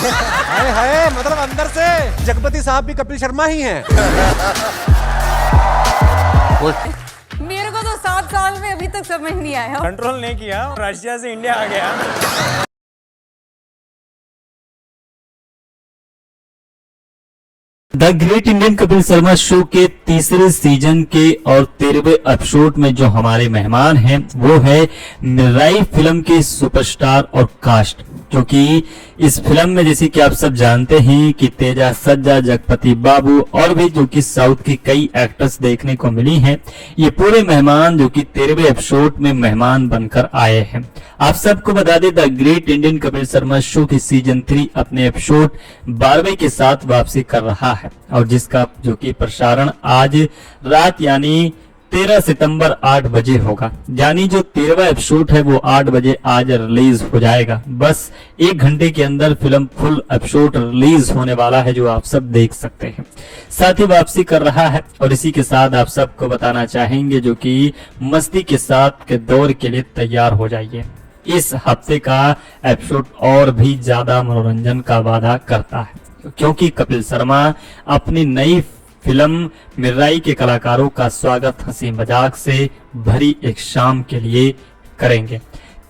हाय हाय, मतलब अंदर से जगपति साहब भी कपिल शर्मा ही हैं। मेरे को तो 7 साल में अभी तक समझ नहीं आया। कंट्रोल नहीं किया, रशिया से इंडिया आ गया। The great Indian Kapil Sharma show के तीसरे सीजन के और 13वें एपिसोड में जो हमारे मेहमान हैं वो है मिर्राई फिल्म के सुपरस्टार और कास्ट, जो कि इस फिल्म में जैसे कि आप सब जानते हैं कि तेजा सज्जा, जगपति बाबू और भी जो कि साउथ की कई एक्टर्स देखने को मिली हैं। ये पूरे मेहमान जो कि 13वें एपिसोड में मेहमान बनकर आए हैं। आप सबको बता दें, the great Indian Kapil Sharma show की सीजन 3 अपने एपिसोड 12वें के साथ वापसी कर रहा है और जिसका जो कि प्रसारण आज रात यानी 13 सितंबर 8 बजे होगा। यानी जो 13वां एपिसोड है वो 8 बजे आज रिलीज हो जाएगा। बस 1 घंटे के अंदर फिल्म फुल एपिसोड रिलीज होने वाला है, जो आप सब देख सकते हैं। साथ ही वापसी कर रहा है और इसी के साथ आप सबको बताना चाहेंगे जो कि मस्ती के साथ के दौर के लिए तैयार हो जाइए। इस हफ्ते का एपिसोड और भी ज्यादा मनोरंजन का वादा करता है, क्योंकि कपिल शर्मा अपनी नई फिल्म मिर्राई के कलाकारों का स्वागत हंसी मजाक से भरी एक शाम के लिए करेंगे।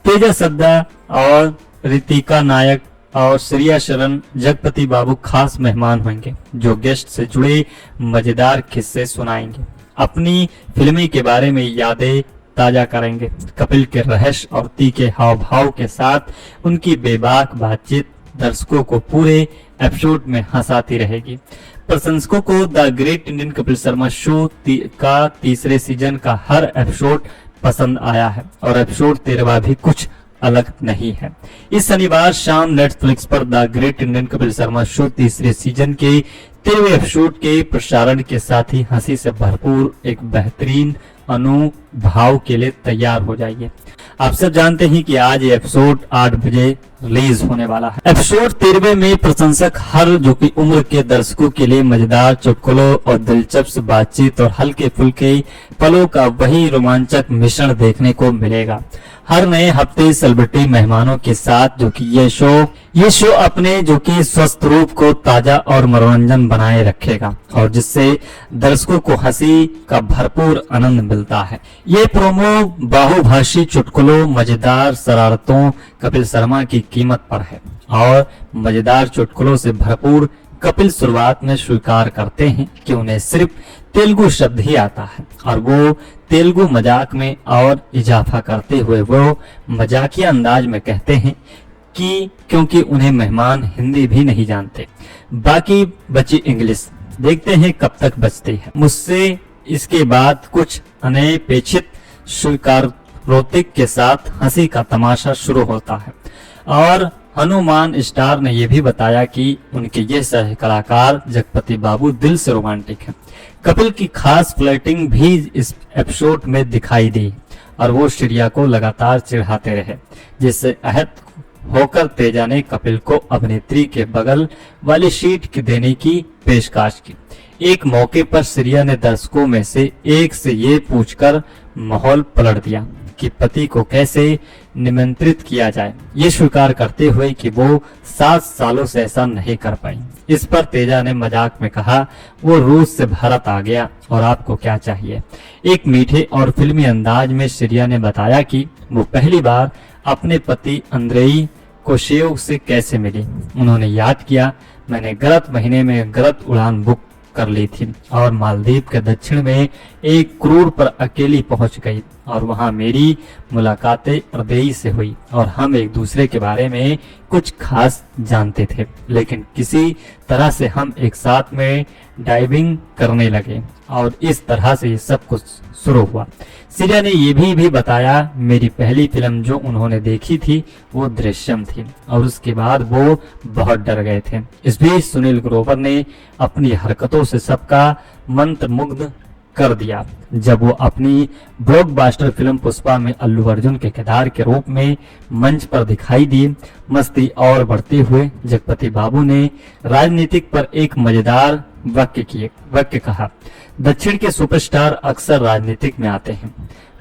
तेजा सद्दा और रितिका नायक और श्रेया शरण, जगपति बाबू खास मेहमान होंगे, जो गेस्ट से जुड़े मजेदार किस्से सुनाएंगे, अपनी फिल्मी के बारे में यादें ताजा करेंगे। कपिल के रहस्य और तीखे हाव भाव के साथ उनकी बेबाक बातचीत दर्शकों को पूरे एपिसोड में हंसाती रहेगी। प्रशंसकों को the great Indian Kapil Sharma show का तीसरे सीजन का हर एपिसोड पसंद आया है और एपिसोड 13वां भी कुछ अलग नहीं है। इस शनिवार शाम नेटफ्लिक्स पर the great Indian Kapil Sharma show तीसरे सीजन के 13वें एपिसोड के प्रसारण के साथ ही हंसी से भरपूर एक बेहतरीन अनुभव के लिए तैयार हो जाइए। आप सब जानते हैं कि आज ये एपिसोड 8 बजे रिलीज होने वाला है। एपिसोड 13वें में प्रशंसक हर जो कि उम्र के दर्शकों के लिए मजेदार चुटकुलों और दिलचस्प बातचीत और हल्के फुल्के पलों का वही रोमांचक मिश्रण देखने को मिलेगा। हर नए हफ्ते सेलिब्रिटी मेहमानों के साथ जो कि ये शो अपने जो कि स्वस्थ रूप को ताजा और मनोरंजन बनाए रखेगा और जिससे दर्शकों को हंसी का भरपूर आनंद मिलता है। ये प्रोमो बहुभाषी चुटकुलों, मजेदार शरारतों कपिल शर्मा की कीमत पर है और मजेदार चुटकुलों से भरपूर कपिल शुरुआत में स्वीकार करते हैं कि उन्हें सिर्फ तेलुगु शब्द ही आता है और वो तेलुगु मजाक में और इजाफा करते हुए वो मजाकिया अंदाज में कहते हैं कि क्योंकि उन्हें मेहमान हिंदी भी नहीं जानते, बाकी बची इंग्लिश, देखते हैं कब तक बचती है मुझसे। इसके बाद कुछ अनपेक्षित स्वीकारोक्ति के साथ हंसी का तमाशा शुरू होता है और हनुमान स्टार ने यह भी बताया कि उनके ये सह कलाकार जगपति बाबू दिल से रोमांटिक हैं। कपिल की खास फ्लर्टिंग भी इस एपिसोड में दिखाई दी और वो श्रेया को लगातार चिढ़ाते रहे, जिससे आहत होकर तेजा ने कपिल को अभिनेत्री के बगल वाली सीट देने की पेशकश की। एक मौके पर श्रेया ने दर्शकों में से एक से ये पूछकर माहौल पलट दिया कि पति को कैसे निमंत्रित किया जाए, ये स्वीकार करते हुए कि वो 7 सालों से ऐसा नहीं कर पाई। इस पर तेजा ने मजाक में कहा, वो रूस से भारत आ गया और आपको क्या चाहिए। एक मीठे और फिल्मी अंदाज में श्रेया ने बताया कि वो पहली बार अपने पति अंद्रेई कोशेव से कैसे मिली। उन्होंने याद किया, मैंने गलत महीने में गलत उड़ान बुक कर ली थी और मालदीव के दक्षिण में एक क्रूज पर अकेली पहुंच गई और वहां मेरी मुलाकातें अंद्रेई से हुई और हम एक दूसरे के बारे में कुछ खास जानते थे, लेकिन किसी तरह से हम एक साथ में डाइविंग करने लगे और इस तरह से ये सब कुछ शुरू हुआ। श्रेया ने ये भी बताया, मेरी पहली फिल्म जो उन्होंने देखी थी वो दृश्यम थी और उसके बाद वो बहुत डर गए थे। इस बीच सुनील ग्रोवर ने अपनी हरकतों से सबका मंत्रमुग्ध कर दिया जब वो अपनी ब्लॉकबस्टर फिल्म पुष्पा में अल्लू अर्जुन के किरदार के रूप में मंच पर दिखाई दी। मस्ती और बढ़ते हुए जगपति बाबू ने राजनीतिक पर एक मजेदार वाक्य कहा, दक्षिण के सुपरस्टार अक्सर राजनीतिक में आते हैं,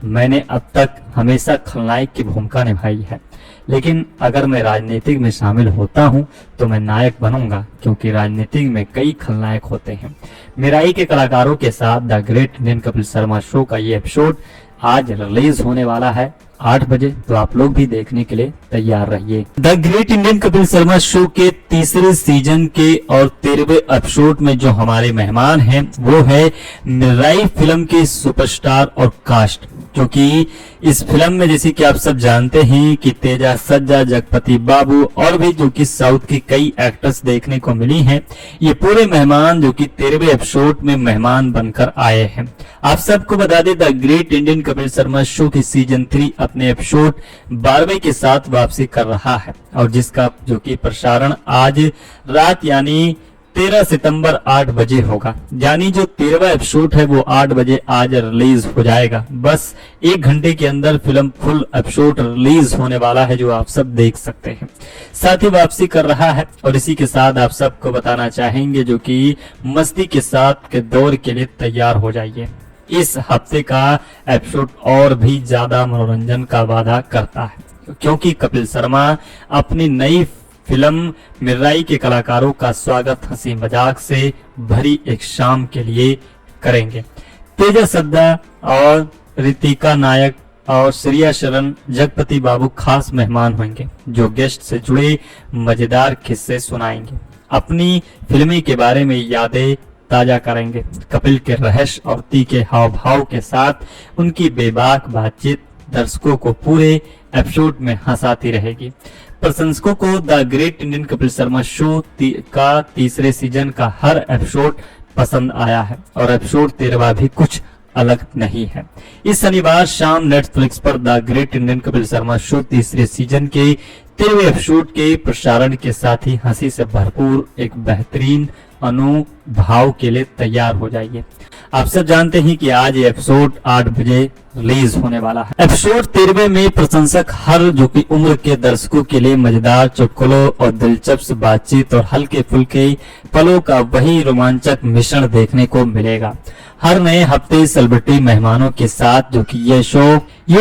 मैंने अब तक हमेशा खलनायक की भूमिका निभाई है, लेकिन अगर मैं राजनीतिक में शामिल होता हूं तो मैं नायक बनूंगा, क्योंकि राजनीतिक में कई खलनायक होते हैं। मिराई के कलाकारों के साथ the great Indian Kapil Sharma show का ये एपिसोड आज रिलीज होने वाला है 8 बजे, तो आप लोग भी देखने के लिए तैयार रहिए। The great Indian Kapil Sharma show के तीसरे सीजन के और 13वें एपिसोड में जो हमारे मेहमान हैं वो है मिराई फिल्म के सुपरस्टार और कास्ट, क्योंकि इस फिल्म में जैसे कि आप सब जानते हैं कि तेजा सज्जा, जगपति बाबू और भी जो कि साउथ की कई एक्टर्स देखने को मिली हैं, ये पूरे मेहमान जो कि 13वें एपिसोड में मेहमान बनकर आए हैं। आप सबको बता दें the great Indian Kapil Sharma show की सीजन 3 अपने एपिसोड 12वें के साथ वापसी कर रहा है, और जिसका जो कि प्रसारण आज रात यानी 13 सितंबर 8 बजे होगा। यानी जो 13वां एपिसोड है वो 8 बजे आज रिलीज हो जाएगा। बस 1 घंटे के अंदर फिल्म फुल एपिसोड रिलीज होने वाला है, जो आप सब देख सकते हैं। साथ ही वापसी कर रहा है, और इसी के साथ आप सबको बताना चाहेंगे जो कि मस्ती के साथ के दौर के लिए तैयार हो जाइए। इस हफ्ते का एपिसोड और भी ज्यादा मनोरंजन का वादा करता है, क्योंकि कपिल शर्मा अपनी नई फिल्म मिराई के कलाकारों का स्वागत हंसी मजाक से भरी एक शाम के लिए करेंगे। तेजा सद्दा और रितिका नायक और श्रेया शरण, जगपति बाबू खास मेहमान होंगे, जो गेस्ट से जुड़े मजेदार किस्से सुनाएंगे, अपनी फिल्म के बारे में यादें ताजा करेंगे। कपिल के रहस्य और तीखे हाव भाव के साथ उनकी बेबाक बातचीत दर्शकों को पूरे एपिसोड में हंसाती रहेगी। प्रशंसकों को the great Indian Kapil Sharma show का तीसरे सीजन का हर एपिसोड पसंद आया है, और एपिसोड 13वां भी कुछ अलग नहीं है। इस शनिवार शाम नेटफ्लिक्स पर the great Indian Kapil Sharma show तीसरे सीजन के 13वें एपिसोड के प्रसारण के साथ ही हंसी से भरपूर एक बेहतरीन अनुभव के लिए तैयार हो जाइए। आप सब जानते हैं कि आज ये एपिसोड 8 बजे रिलीज होने वाला है। एपिसोड 13वें में प्रशंसक हर जो कि उम्र के दर्शकों के लिए मजेदार चुटकुलों और दिलचस्प बातचीत और हल्के फुल्के पलों का वही रोमांचक मिश्रण देखने को मिलेगा। हर नए हफ्ते सेलिब्रिटी मेहमानों के साथ जो कि ये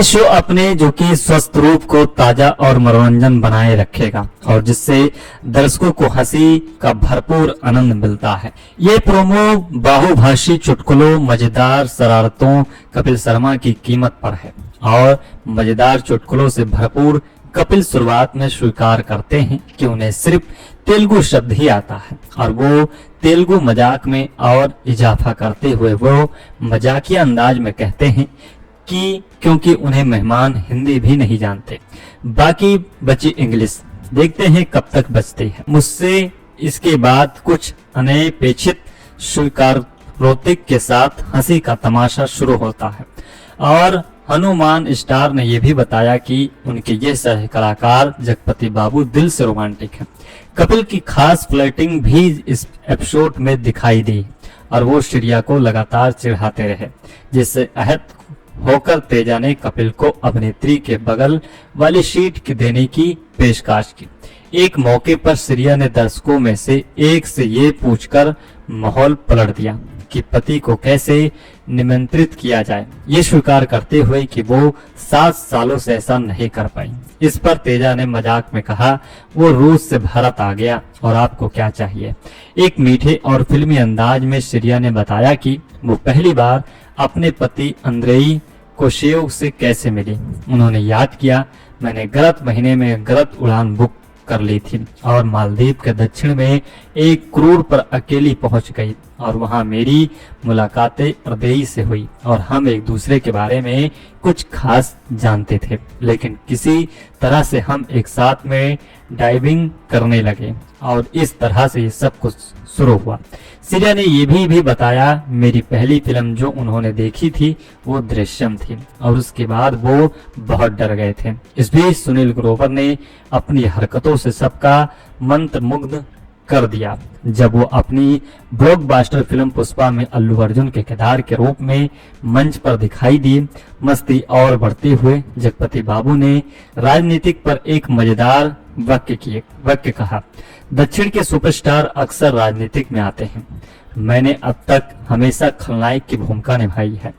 शो अपने जो कि स्वस्थ रूप को ताजा और मनोरंजन बनाए रखेगा, और जिससे दर्शकों को हंसी का भरपूर आनंद मिलता है। ये प्रोमो बहुभाषी चुटकुलों, मजेदार शरारतों कपिल शर्मा की कीमत पर है, और मजेदार चुटकुलों से भरपूर कपिल शुरुआत में स्वीकार करते हैं कि उन्हें सिर्फ तेलुगु शब्द ही आता है, और वो तेलुगु मजाक में और इजाफा करते हुए वो मजाकिया अंदाज में कहते हैं कि क्योंकि उन्हें मेहमान हिंदी भी नहीं जानते, बाकी बची इंग्लिश। देखते हैं कब तक बचती है मुझसे। इसके बाद कुछ अनपेक्षित स्वीकारोक्ति के साथ हंसी का तमाशा शुरू होता है, और हनुमान स्टार ने यह भी बताया कि उनके ये सह कलाकार जगपति बाबू दिल से रोमांटिक हैं। कपिल की खास फ्लर्टिंग भी इस एपिसोड में दिखाई दी, और वो श्रेया को लगातार चिढ़ाते रहे, जिससे आहत होकर तेजा ने कपिल को अभिनेत्री के बगल वाली सीट देने की पेशकश की। एक मौके पर श्रेया ने दर्शकों में से एक से ये पूछकर माहौल पलट दिया कि पति को कैसे निमंत्रित किया जाए, ये स्वीकार करते हुए कि वो 7 सालों से ऐसा नहीं कर पाई। इस पर तेजा ने मजाक में कहा, वो रूस से भारत आ गया और आपको क्या चाहिए। एक मीठे और फिल्मी अंदाज में श्रेया ने बताया कि वो पहली बार अपने पति अंद्रेई कोशेव से कैसे मिली। उन्होंने याद किया, मैंने गलत महीने में गलत उड़ान बुक कर ली थी और मालदीव के दक्षिण में एक क्रूर पर अकेली पहुंच गई, और वहां मेरी मुलाकातें अर्देई से हुई, और हम एक दूसरे के बारे में कुछ खास जानते थे, लेकिन किसी तरह से हम एक साथ में डाइविंग करने लगे, और इस तरह से ये सब कुछ शुरू हुआ। श्रेया ने ये भी बताया, मेरी पहली फिल्म जो उन्होंने देखी थी वो दृश्यम थी, और उसके बाद वो बहुत डर गए थे। इस बीच सुनील ग्रोवर ने अपनी हरकतों से सबका मंत्रमुग्ध कर दिया जब वो अपनी ब्लॉकबस्टर फिल्म पुष्पा में अल्लू अर्जुन के किरदार के रूप में मंच पर दिखाई दी। मस्ती और बढ़ते हुए जगपति बाबू ने राजनीतिक पर एक मजेदार वाक्य कहा, दक्षिण के सुपरस्टार अक्सर राजनीतिक में आते हैं। मैंने अब तक हमेशा खलनायक की भूमिका निभाई है,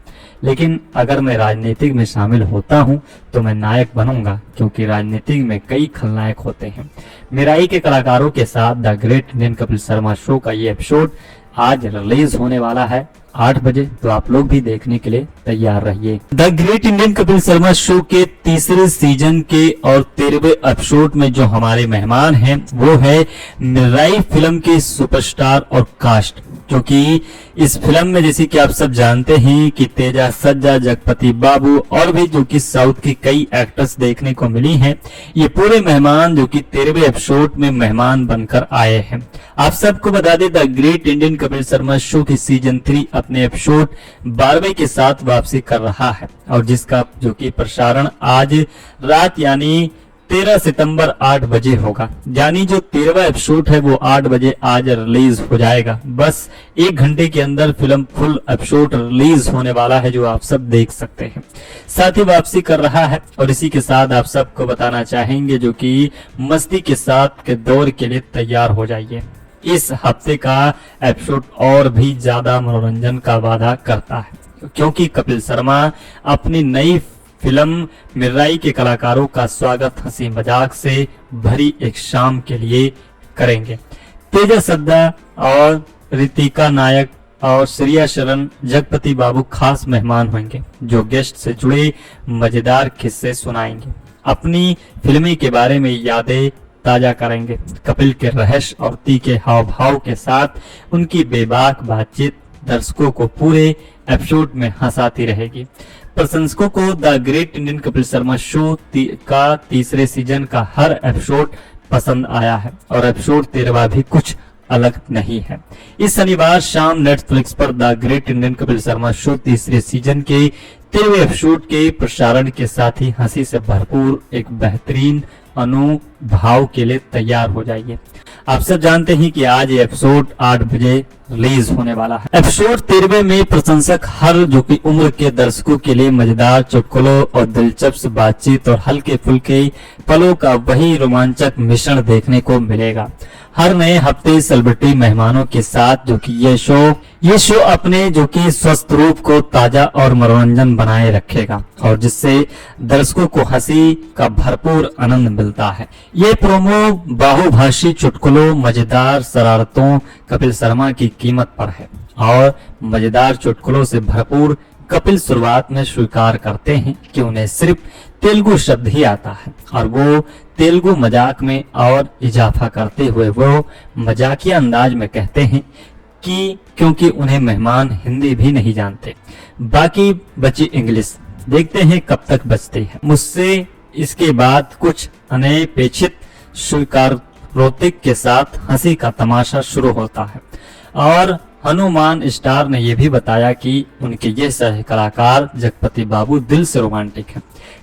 लेकिन अगर मैं राजनीतिक में शामिल होता हूं तो मैं नायक बनूंगा, क्योंकि राजनीतिक में कई खलनायक होते हैं। मिराई के कलाकारों के साथ the great Indian Kapil Sharma show का ये एपिसोड आज रिलीज होने वाला है 8 बजे, तो आप लोग भी देखने के लिए तैयार रहिए। The great Indian Kapil Sharma show के तीसरे सीजन के और 13वें एपिसोड में जो हमारे मेहमान हैं वो है मिराई फिल्म के सुपरस्टार और कास्ट, क्योंकि इस फिल्म में जैसे कि आप सब जानते हैं कि तेजा सज्जा, जगपति बाबू और भी जो कि साउथ की कई एक्टर्स देखने को मिली हैं। ये पूरे मेहमान जो कि 13वें एपिसोड में मेहमान बनकर आए हैं। आप सबको बता दें the great Indian Kapil Sharma show की सीजन 3 अपने एपिसोड 12वें के साथ वापसी कर रहा है, और जिसका जो कि प्रसारण आज रात यानी 13 सितंबर 8 बजे होगा। यानी जो 13वां एपिसोड है वो 8 बजे आज रिलीज हो जाएगा। बस 1 घंटे के अंदर फिल्म फुल एपिसोड रिलीज होने वाला है, जो आप सब देख सकते हैं। साथ ही वापसी कर रहा है, और इसी के साथ आप सबको बताना चाहेंगे जो कि मस्ती के साथ के दौर के लिए तैयार हो जाइए। इस हफ्ते का एपिसोड और भी ज्यादा मनोरंजन का वादा करता है, क्योंकि कपिल शर्मा अपनी नई फिल्म मिराई के कलाकारों का स्वागत हंसी मजाक से भरी एक शाम के लिए करेंगे। तेजा सद्दा और रितिका नायक और श्रेया शरण, जगपति बाबू खास मेहमान होंगे, जो गेस्ट से जुड़े मजेदार किस्से सुनाएंगे, अपनी फिल्मी के बारे में यादें ताजा करेंगे। कपिल के रहस्य और तीखे हाव भाव के साथ उनकी बेबाक बातचीत दर्शकों को पूरे एपिसोड में हंसाती रहेगी। प्रशंसकों को the great Indian Kapil Sharma show का तीसरे सीजन का हर एपिसोड पसंद आया है, और एपिसोड 13वां भी कुछ अलग नहीं है। इस शनिवार शाम नेटफ्लिक्स पर the great Indian Kapil Sharma show तीसरे सीजन के 13वें एपिसोड के प्रसारण के साथ ही हंसी से भरपूर एक बेहतरीन अनुभाव के लिए तैयार हो जाइए। आप सब जानते हैं कि आज ये एपिसोड 8 बजे रिलीज होने वाला है। एपिसोड 13वें में प्रशंसक हर जो कि उम्र के दर्शकों के लिए मजेदार चुटकुलों और दिलचस्प बातचीत और हल्के फुल्के पलों का वही रोमांचक मिश्रण देखने को मिलेगा। हर नए हफ्ते सेलिब्रिटी मेहमानों के साथ जो कि ये शो अपने जो कि स्वस्थ रूप को ताजा और मनोरंजन बनाए रखेगा, और जिससे दर्शकों को हंसी का भरपूर आनंद मिलता है। ये प्रोमो बहुभाषी चुटकुलों, मजेदार शरारतों कपिल शर्मा की कीमत पर है, और मजेदार चुटकुलों से भरपूर कपिल शुरुआत में स्वीकार करते हैं कि उन्हें सिर्फ तेलुगु शब्द ही आता है, और वो तेलुगु मजाक में और इजाफा करते हुए वो मजाकिया अंदाज में कहते हैं कि क्योंकि उन्हें मेहमान हिंदी भी नहीं जानते, बाकी बची इंग्लिश, देखते हैं कब तक बचती है। मुझसे इसके बाद कुछ अनपेक्षित स्वीकारोक्ति के साथ हंसी का तमाशा शुरू होता है, और हनुमान स्टार ने यह भी बताया कि उनके ये सह कलाकार जगपति बाबू दिल से रोमांटिक हैं।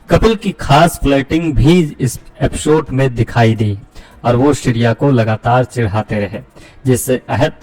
कपिल की खास फ्लर्टिंग भी इस एपिसोड में दिखाई दी, और वो श्रेया को लगातार चिढ़ाते रहे, जिससे आहत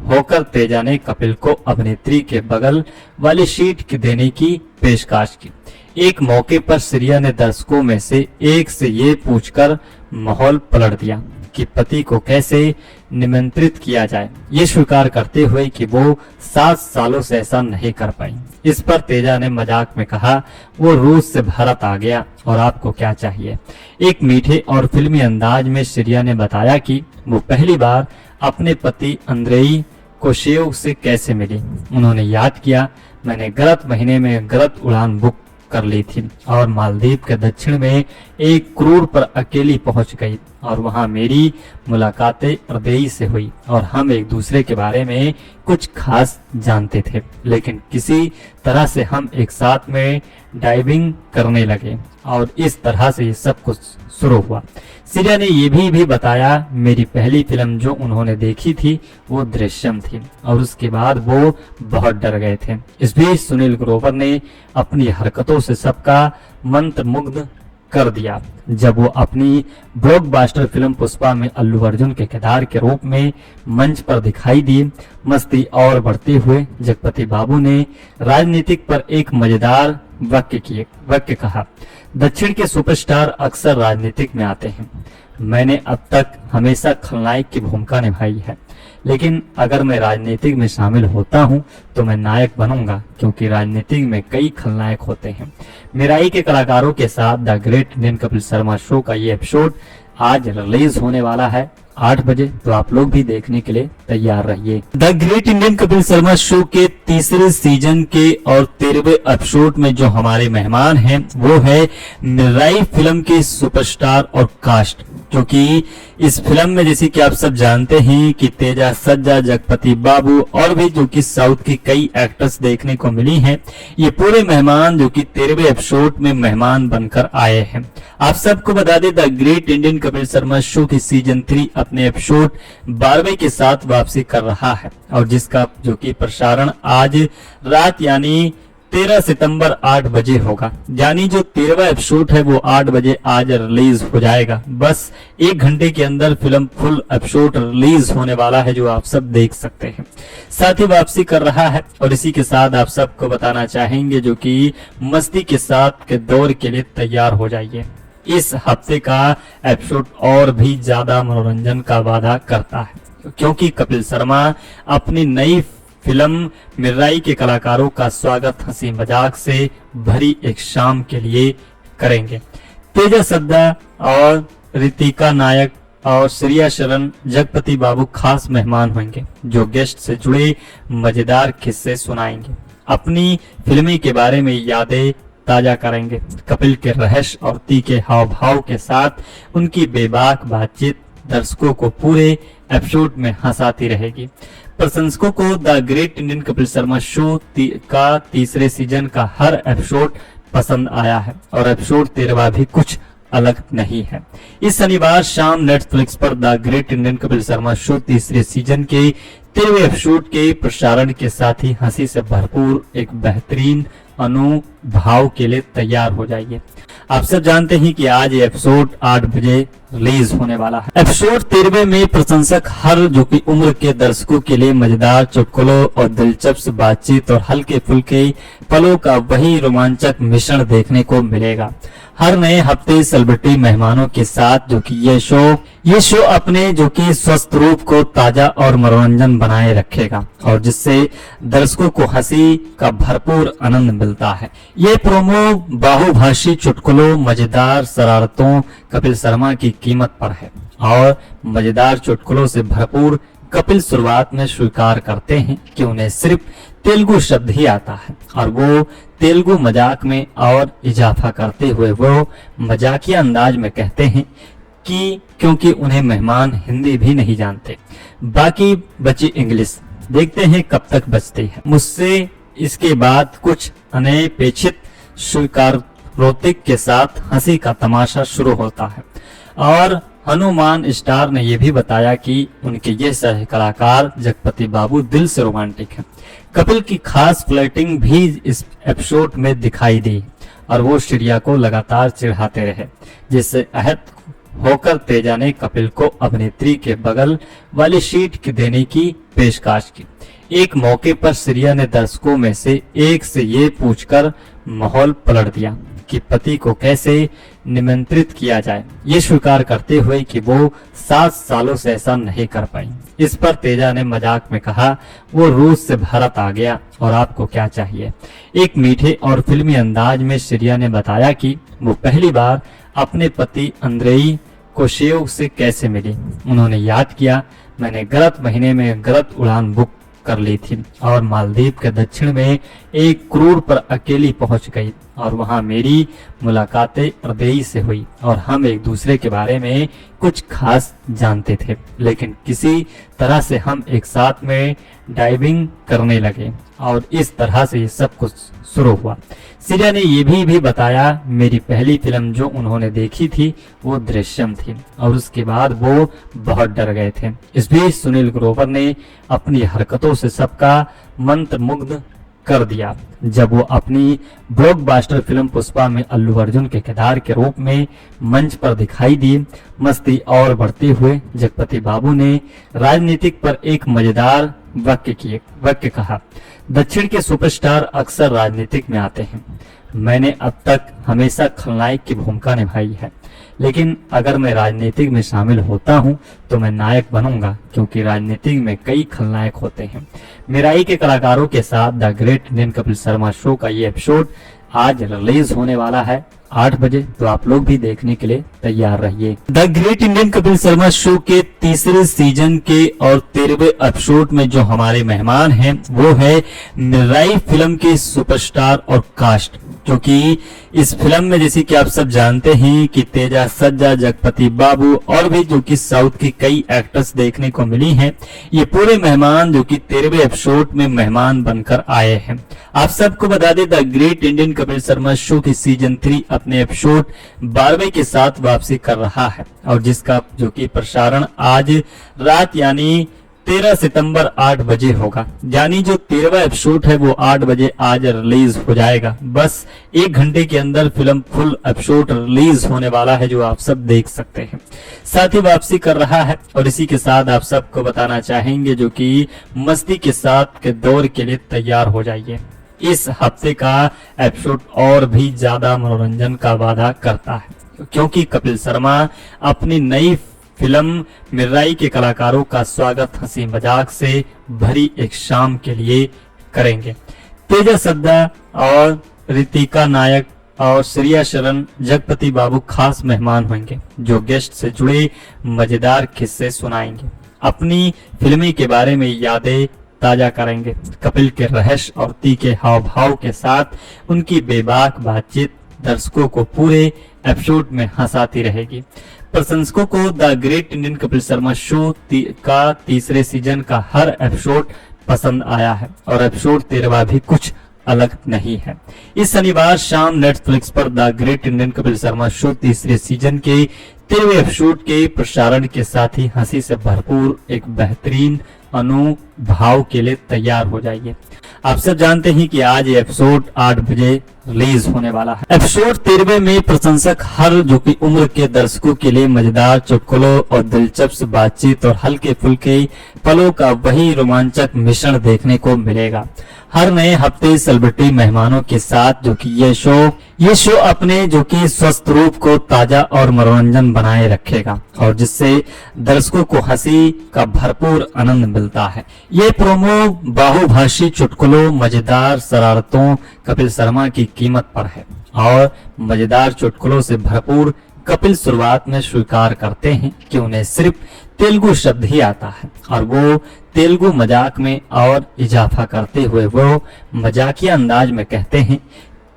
होकर तेजा ने कपिल को अभिनेत्री के बगल वाली सीट देने की पेशकश की। एक मौके पर श्रेया ने दर्शकों में से एक से ये पूछकर माहौल पलट दिया कि पति को कैसे निमंत्रित किया जाए, ये स्वीकार करते हुए कि वो 7 सालों से ऐसा नहीं कर पाई। इस पर तेजा ने मजाक में कहा, वो रूस से भारत आ गया और आपको क्या चाहिए। एक मीठे और फिल्मी अंदाज में श्रेया ने बताया कि वो पहली बार अपने पति अंद्रेई कोशेव से कैसे मिली। उन्होंने याद किया, मैंने गलत महीने में गलत उड़ान बुक कर ली थी और मालदीव के दक्षिण में एक क्रूर पर अकेली पहुंच गई, और वहां मेरी मुलाकातें अंद्रेई से हुई, और हम एक दूसरे के बारे में कुछ खास जानते थे, लेकिन किसी तरह से हम एक साथ में डाइविंग करने लगे, और इस तरह से ये सब कुछ शुरू हुआ। श्रेया ने ये भी बताया, मेरी पहली फिल्म जो उन्होंने देखी थी वो दृश्यम थी, और उसके बाद वो बहुत डर गए थे। इस बीच सुनील ग्रोवर ने अपनी हरकतों से सबका मंत्रमुग्ध कर दिया जब वो अपनी ब्लॉकबस्टर फिल्म पुष्पा में अल्लू अर्जुन के किरदार के रूप में मंच पर दिखाई दी। मस्ती और बढ़ते हुए जगपति बाबू ने राजनीतिक पर एक मजेदार वाक्य कहा, दक्षिण के सुपरस्टार अक्सर राजनीतिक में आते हैं। मैंने अब तक हमेशा खलनायक की भूमिका निभाई है, लेकिन अगर मैं राजनीतिक में शामिल होता हूं तो मैं नायक बनूंगा, क्योंकि राजनीतिक में कई खलनायक होते हैं। मेराई के कलाकारों के साथ the great Indian Kapil Sharma show का ये एपिसोड आज रिलीज होने वाला है 8 बजे, तो आप लोग भी देखने के लिए तैयार रहिए। The great Indian Kapil Sharma show के तीसरे सीजन के और 13वें एपिसोड में जो हमारे मेहमान हैं वो है मिराई फिल्म के सुपरस्टार और कास्ट, क्योंकि इस फिल्म में जैसे कि आप सब जानते हैं कि तेजा सज्जा, जगपति बाबू और भी जो कि साउथ की कई एक्टर्स देखने को मिली हैं, ये पूरे मेहमान जो कि 13वें एपिसोड में मेहमान बनकर आए हैं। आप सबको बता दें the great Indian Kapil Sharma show की सीजन 3 अपने एपिसोड 12वें के साथ वापसी कर रहा है, और जिसका जो कि प्रसारण आज रात यानी 13 सितंबर 8 बजे होगा। यानी जो 13वां एपिसोड है वो 8 बजे आज रिलीज हो जाएगा। बस 1 घंटे के अंदर फिल्म फुल एपिसोड रिलीज होने वाला है, जो आप सब देख सकते हैं। साथ ही वापसी कर रहा है, और इसी के साथ आप सबको बताना चाहेंगे जो कि मस्ती के साथ के दौर के लिए तैयार हो जाइए। इस हफ्ते का एपिसोड और भी ज्यादा मनोरंजन का वादा करता है, क्योंकि कपिल शर्मा अपनी नई फिल्म मिराई के कलाकारों का स्वागत हंसी मजाक से भरी एक शाम के लिए करेंगे। तेजा सद्दा और रितिका नायक और श्रेया शरण, जगपति बाबू खास मेहमान होंगे, जो गेस्ट से जुड़े मजेदार किस्से सुनाएंगे, अपनी फिल्म के बारे में यादें ताजा करेंगे। कपिल के रहस्य और तीखे हाव भाव के साथ उनकी बेबाक बातचीत दर्शकों को पूरे एपिसोड में हंसाती रहेगी। प्रशंसकों को the great Indian Kapil Sharma show का तीसरे सीजन का हर एपिसोड पसंद आया है, और एपिसोड 13वां भी कुछ अलग नहीं है। इस शनिवार शाम नेटफ्लिक्स पर the great Indian Kapil Sharma show तीसरे सीजन के 13वें एपिसोड के प्रसारण के साथ ही हंसी से भरपूर एक बेहतरीन अनुभाव के लिए तैयार हो जाइए। आप सब जानते हैं कि आज ये एपिसोड 8 बजे रिलीज होने वाला है। एपिसोड 13वें में प्रशंसक हर जो कि उम्र के दर्शकों के लिए मजेदार चुटकुलों और दिलचस्प बातचीत और हल्के फुल्के पलों का वही रोमांचक मिश्रण देखने को मिलेगा। हर नए हफ्ते सेलिब्रिटी मेहमानों के साथ जो कि ये शो अपने जो कि स्वस्थ रूप को ताजा और मनोरंजन बनाए रखेगा, और जिससे दर्शकों को हंसी का भरपूर आनंद मिलता है। ये प्रोमो बहुभाषी चुटकुलों, मजेदार शरारतों कपिल शर्मा की कीमत पर है, और मजेदार चुटकुलों से भरपूर कपिल शुरुआत में स्वीकार करते हैं कि उन्हें सिर्फ तेलुगु शब्द ही आता है, और वो तेलुगु मजाक में और इजाफा करते हुए वो मजाकिया अंदाज में कहते हैं कि क्योंकि उन्हें मेहमान हिंदी भी नहीं जानते, बाकी बची इंग्लिश, देखते हैं कब तक बचती है मुझसे। इसके बाद कुछ अनपेक्षित स्वीकारोक्ति के साथ हंसी का तमाशा शुरू होता है, और हनुमान स्टार ने यह भी बताया कि उनके ये सह कलाकार जगपति बाबू दिल से रोमांटिक हैं। कपिल की खास फ्लर्टिंग भी इस एपिसोड में दिखाई दी, और वो श्रेया को लगातार चिढ़ाते रहे, जिससे आहत होकर तेजा ने कपिल को अभिनेत्री के बगल वाली सीट देने की पेशकश की। एक मौके पर श्रेया ने दर्शकों में से एक से ये पूछकर माहौल पलट दिया कि पति को कैसे निमंत्रित किया जाए, ये स्वीकार करते हुए कि वो 7 सालों से ऐसा नहीं कर पाई। इस पर तेजा ने मजाक में कहा, वो रूस से भारत आ गया और आपको क्या चाहिए। एक मीठे और फिल्मी अंदाज में श्रेया ने बताया कि वो पहली बार अपने पति अंद्रेई कोशेव से कैसे मिली। उन्होंने याद किया, मैंने गलत महीने में गलत उड़ान बुक कर ली थी और मालदीव के दक्षिण में एक क्रूर पर अकेली पहुंच गई, और वहां मेरी मुलाकातें अर्देई से हुई, और हम एक दूसरे के बारे में कुछ खास जानते थे, लेकिन किसी तरह से हम एक साथ में डाइविंग करने लगे, और इस तरह से ये सब कुछ शुरू हुआ। श्रेया ने ये भी बताया, मेरी पहली फिल्म जो उन्होंने देखी थी वो दृश्यम थी, और उसके बाद वो बहुत डर गए थे। इस बीच सुनील ग्रोवर ने अपनी हरकतों से सबका मंत्रमुग्ध कर दिया जब वो अपनी ब्लॉकबस्टर फिल्म पुष्पा में अल्लू अर्जुन के किरदार के रूप में मंच पर दिखाई दी। मस्ती और बढ़ते हुए जगपति बाबू ने राजनीतिक पर एक मजेदार वाक्य कहा, दक्षिण के सुपरस्टार अक्सर राजनीतिक में आते हैं। मैंने अब तक हमेशा खलनायक की भूमिका निभाई है, लेकिन अगर मैं राजनीतिक में शामिल होता हूं तो मैं नायक बनूंगा, क्योंकि राजनीतिक में कई खलनायक होते हैं। मेराई के कलाकारों के साथ the great Indian Kapil Sharma show का ये एपिसोड आज रिलीज होने वाला है 8 बजे, तो आप लोग भी देखने के लिए तैयार रहिए। The great Indian Kapil Sharma show के तीसरे सीजन के और 13वें एपिसोड में जो हमारे मेहमान हैं वो है मिराई फिल्म के सुपरस्टार और कास्ट, क्योंकि इस फिल्म में जैसे कि आप सब जानते हैं कि तेजा सज्जा, जगपति बाबू और भी जो कि साउथ की कई एक्टर्स देखने को मिली हैं। ये पूरे मेहमान जो कि 13वें एपिसोड में मेहमान बनकर आए हैं। आप सबको बता दें the great Indian Kapil Sharma show की सीजन 3 अपने एपिसोड 12वें के साथ वापसी कर रहा है, और जिसका जो कि प्रसारण आज रात यानी 13 सितंबर 8 बजे होगा। यानी जो 13वां एपिसोड है वो 8 बजे आज रिलीज हो जाएगा। बस 1 घंटे के अंदर फिल्म फुल एपिसोड रिलीज होने वाला है, जो आप सब देख सकते हैं। साथ ही वापसी कर रहा है, और इसी के साथ आप सबको बताना चाहेंगे जो कि मस्ती के साथ के दौर के लिए तैयार हो जाइए। इस हफ्ते का एपिसोड और भी ज्यादा मनोरंजन का वादा करता है, क्योंकि कपिल शर्मा अपनी नई फिल्म मिराई के कलाकारों का स्वागत हंसी मजाक से भरी एक शाम के लिए करेंगे। तेजा सद्दा और रितिका नायक और श्रेया शरण, जगपति बाबू खास मेहमान होंगे, जो गेस्ट से जुड़े मजेदार किस्से सुनाएंगे, अपनी फिल्मी के बारे में यादें ताजा करेंगे। कपिल के रहस्य और तीखे हाव भाव के साथ उनकी बेबाक बातचीत दर्शकों को पूरे एपिसोड में हंसाती रहेगी। प्रशंसकों को the great Indian Kapil Sharma show का तीसरे सीजन का हर एपिसोड पसंद आया है, और एपिसोड 13वां भी कुछ अलग नहीं है। इस शनिवार शाम नेटफ्लिक्स पर the great Indian Kapil Sharma show तीसरे सीजन के 13वें एपिसोड के प्रसारण के साथ ही हंसी से भरपूर एक बेहतरीन अनुभाव के लिए तैयार हो जाइए। आप सब जानते हैं कि आज ये एपिसोड 8 बजे रिलीज होने वाला है। एपिसोड 13वें में प्रशंसक हर जो कि उम्र के दर्शकों के लिए मजेदार चुटकुलों और दिलचस्प बातचीत और हल्के फुल्के पलों का वही रोमांचक मिश्रण देखने को मिलेगा। हर नए हफ्ते सेलिब्रिटी मेहमानों के साथ जो कि ये शो अपने जो कि स्वस्थ रूप को ताजा और मनोरंजन बनाए रखेगा, और जिससे दर्शकों को हंसी का भरपूर आनंद मिलता है। ये प्रोमो बहुभाषी चुटकुलों, मजेदार शरारतों कपिल शर्मा की कीमत पर है, और मजेदार चुटकुलों से भरपूर कपिल शुरुआत में स्वीकार करते हैं कि उन्हें सिर्फ तेलुगु शब्द ही आता है, और वो तेलुगु मजाक में और इजाफा करते हुए वो मजाकिया अंदाज में कहते हैं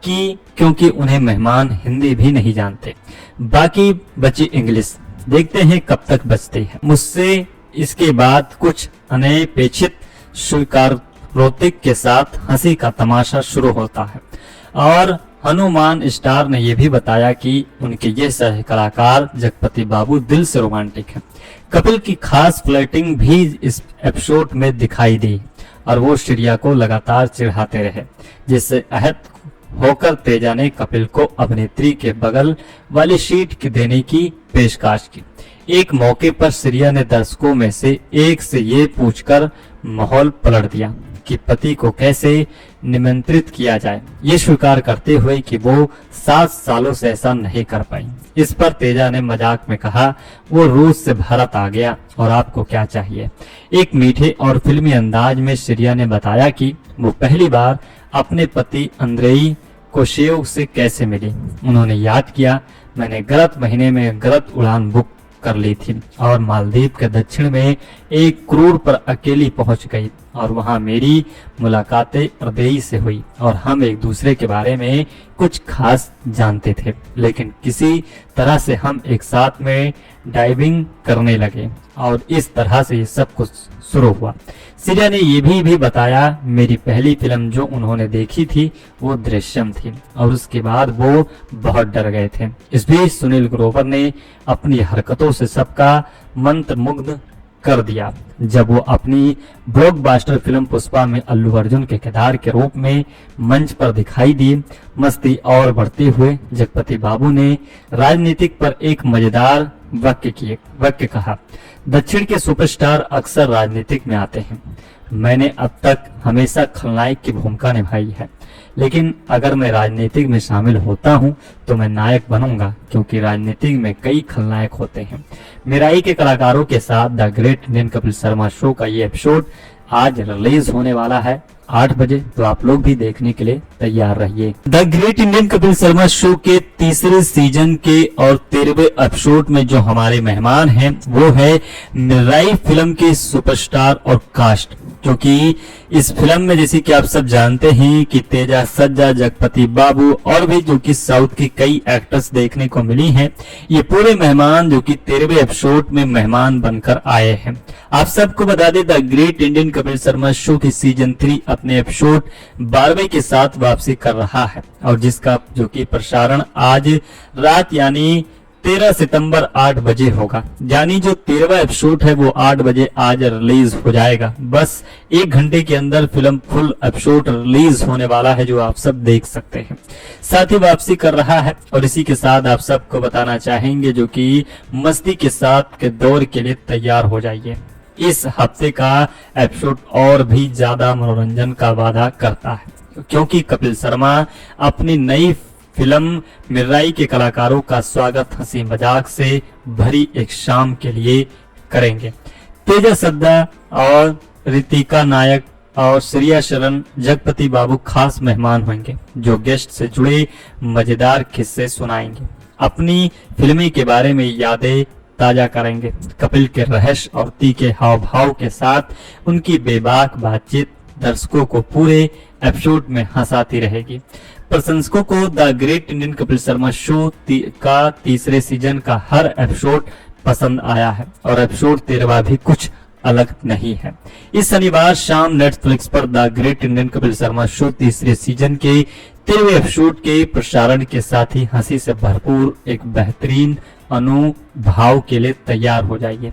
कि क्योंकि उन्हें मेहमान हिंदी भी नहीं जानते, बाकी बची इंग्लिश, देखते हैं कब तक बचती है मुझसे। इसके बाद कुछ अनपेक्षित स्वीकारोक्ति के साथ हंसी का तमाशा शुरू होता है, और हनुमान स्टार ने यह भी बताया कि उनके ये सह कलाकार जगपति बाबू दिल से रोमांटिक हैं। कपिल की खास फ्लर्टिंग भी इस एपिसोड में दिखाई दी, और वो श्रेया को लगातार चिढ़ाते रहे, जिससे आहत होकर तेजा ने कपिल को अभिनेत्री के बगल वाली सीट देने की पेशकश की। एक मौके पर श्रेया ने दर्शकों में से एक से ये पूछकर माहौल पलट दिया कि पति को कैसे निमंत्रित किया जाए, ये स्वीकार करते हुए कि वो 7 सालों से ऐसा नहीं कर पाई। इस पर तेजा ने मजाक में कहा, वो रूस से भारत आ गया और आपको क्या चाहिए। एक मीठे और फिल्मी अंदाज में श्रेया ने बताया कि वो पहली बार अपने पति अंद्रेई कोशेव से कैसे मिली। उन्होंने याद किया, मैंने गलत महीने में गलत उड़ान बुक कर ली थी और मालदीव के दक्षिण में एक क्रूर पर अकेली पहुंच गई, और वहां मेरी मुलाकातें अर्देई से हुई और हम एक दूसरे के बारे में कुछ खास जानते थे, लेकिन किसी तरह से हम एक साथ में डाइविंग करने लगे और इस तरह से ये सब कुछ शुरू हुआ। श्रेया ने ये भी बताया, मेरी पहली फिल्म जो उन्होंने देखी थी वो दृश्यम थी, और उसके बाद वो बहुत डर गए थे। इस बीच सुनील ग्रोवर ने अपनी हरकतों से सबका मंत्रमुग्ध कर दिया जब वो अपनी ब्लॉकबस्टर फिल्म पुष्पा में अल्लू अर्जुन के किरदार के रूप में मंच पर दिखाई दी। मस्ती और बढ़ते हुए जगपति बाबू ने राजनीतिक पर एक मजेदार वाक्य कहा, दक्षिण के सुपरस्टार अक्सर राजनीतिक में आते हैं। मैंने अब तक हमेशा खलनायक की भूमिका निभाई है, लेकिन अगर मैं राजनीतिक में शामिल होता हूं तो मैं नायक बनूंगा, क्योंकि राजनीतिक में कई खलनायक होते हैं। मेराई के कलाकारों के साथ the great Indian Kapil Sharma show का ये एपिसोड आज रिलीज होने वाला है 8 बजे, तो आप लोग भी देखने के लिए तैयार रहिए। The great Indian Kapil Sharma show के तीसरे सीजन के और 13वें एपिसोड में जो हमारे मेहमान हैं वो है मिराई फिल्म के सुपरस्टार और कास्ट, क्योंकि इस फिल्म में जैसे कि आप सब जानते हैं कि तेजा सज्जा, जगपति बाबू और भी जो कि साउथ की कई एक्टर्स देखने को मिली हैं, ये पूरे मेहमान जो कि 13वें एपिसोड में मेहमान बनकर आए हैं। आप सबको बता दें the great Indian Kapil Sharma show की सीजन 3 अपने एपिसोड 12वें के साथ वापसी कर रहा है, और जिसका जो कि प्रसारण आज रात यानी 13 सितंबर 8 बजे होगा। यानी जो 13वां एपिसोड है वो 8 बजे आज रिलीज हो जाएगा। बस 1 घंटे के अंदर फिल्म फुल एपिसोड रिलीज होने वाला है, जो आप सब देख सकते हैं। साथ ही वापसी कर रहा है, और इसी के साथ आप सबको बताना चाहेंगे जो कि मस्ती के साथ के दौर के लिए तैयार हो जाइए। इस हफ्ते का एपिसोड और भी ज्यादा मनोरंजन का वादा करता है, क्योंकि कपिल शर्मा अपनी नई फिल्म मिराई के कलाकारों का स्वागत हंसी मजाक से भरी एक शाम के लिए करेंगे। तेजा सद्दा और रितिका नायक और श्रेया शरण, जगपति बाबू खास मेहमान होंगे, जो गेस्ट से जुड़े मजेदार किस्से सुनाएंगे, अपनी फिल्मी के बारे में यादें ताजा करेंगे। कपिल के रहस्य और तीखे हाव भाव के साथ उनकी बेबाक बातचीत दर्शकों को पूरे एपिसोड में हंसाती रहेगी। प्रशंसकों को the great Indian Kapil Sharma show का तीसरे सीजन का हर एपिसोड पसंद आया है, और एपिसोड 13वां भी कुछ अलग नहीं है। इस शनिवार शाम नेटफ्लिक्स पर the great Indian Kapil Sharma show तीसरे सीजन के 13वें एपिसोड के प्रसारण के साथ ही हंसी से भरपूर एक बेहतरीन अनुभाव के लिए तैयार हो जाइए।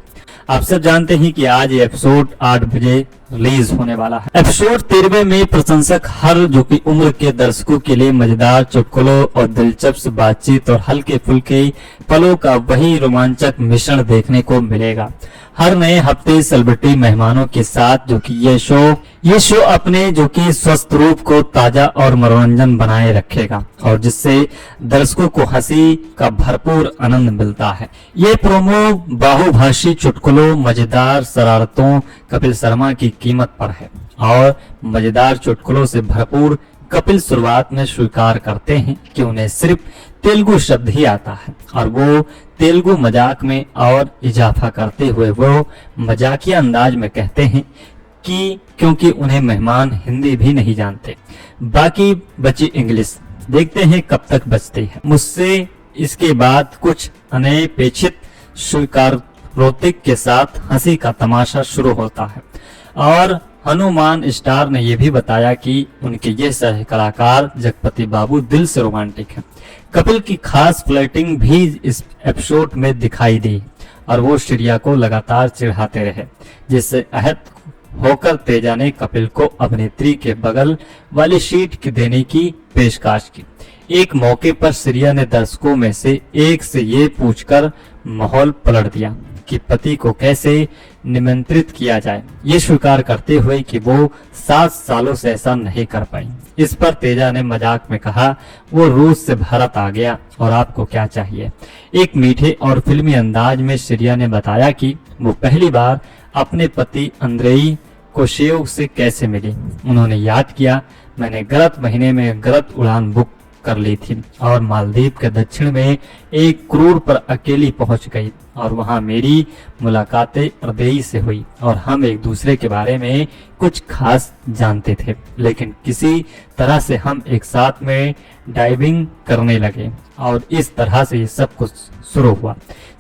आप सब जानते हैं कि आज ये एपिसोड 8 बजे रिलीज होने वाला है। एपिसोड 13वें में प्रशंसक हर जो कि उम्र के दर्शकों के लिए मजेदार चुटकुलों और दिलचस्प बातचीत और हल्के फुल्के पलों का वही रोमांचक मिश्रण देखने को मिलेगा। हर नए हफ्ते सेलिब्रिटी मेहमानों के साथ जो कि ये शो अपने जो कि स्वस्थ रूप को ताजा और मनोरंजन बनाए रखेगा, और जिससे दर्शकों को हंसी का भरपूर आनंद मिलता है। ये प्रोमो बहुभाषी चुटकुलों, मजेदार शरारतों कपिल शर्मा की कीमत पर है, और मजेदार चुटकुलों से भरपूर कपिल शुरुआत में स्वीकार करते हैं कि उन्हें सिर्फ तेलुगु शब्द ही आता है, और वो तेलुगु मजाक में और इजाफा करते हुए वो मजाकिया अंदाज में कहते हैं कि क्योंकि उन्हें मेहमान हिंदी भी नहीं जानते, बाकी बची इंग्लिश, देखते हैं कब तक बचती है मुझसे। इसके बाद कुछ अनपेक्षित स्वीकारोक्ति के साथ हंसी का तमाशा शुरू होता है, और हनुमान स्टार ने यह भी बताया कि उनके ये सह कलाकार जगपति बाबू दिल से रोमांटिक हैं। कपिल की खास फ्लर्टिंग भी इस एपिसोड में दिखाई दी, और वो श्रेया को लगातार चिढ़ाते रहे, जिससे आहत होकर तेजा ने कपिल को अभिनेत्री के बगल वाली सीट देने की पेशकश की। एक मौके पर श्रेया ने दर्शकों में से एक से ये पूछकर माहौल पलट दिया कि पति को कैसे निमंत्रित किया जाए, ये स्वीकार करते हुए कि वो 7 सालों से ऐसा नहीं कर पाई। इस पर तेजा ने मजाक में कहा, वो रूस से भारत आ गया और आपको क्या चाहिए। एक मीठे और फिल्मी अंदाज में श्रेया ने बताया कि वो पहली बार अपने पति अंद्रेई कोशेव से कैसे मिली। उन्होंने याद किया, मैंने गलत महीने में गलत उड़ान बुक कर ली थी और मालदीव के दक्षिण में एक क्रूर पर अकेली पहुंच गई, और वहां मेरी मुलाकातें अंद्रेई से हुई, और हम एक दूसरे के बारे में कुछ खास जानते थे, लेकिन किसी तरह से हम एक साथ में डाइविंग करने लगे, और इस तरह से ये सब कुछ शुरू हुआ।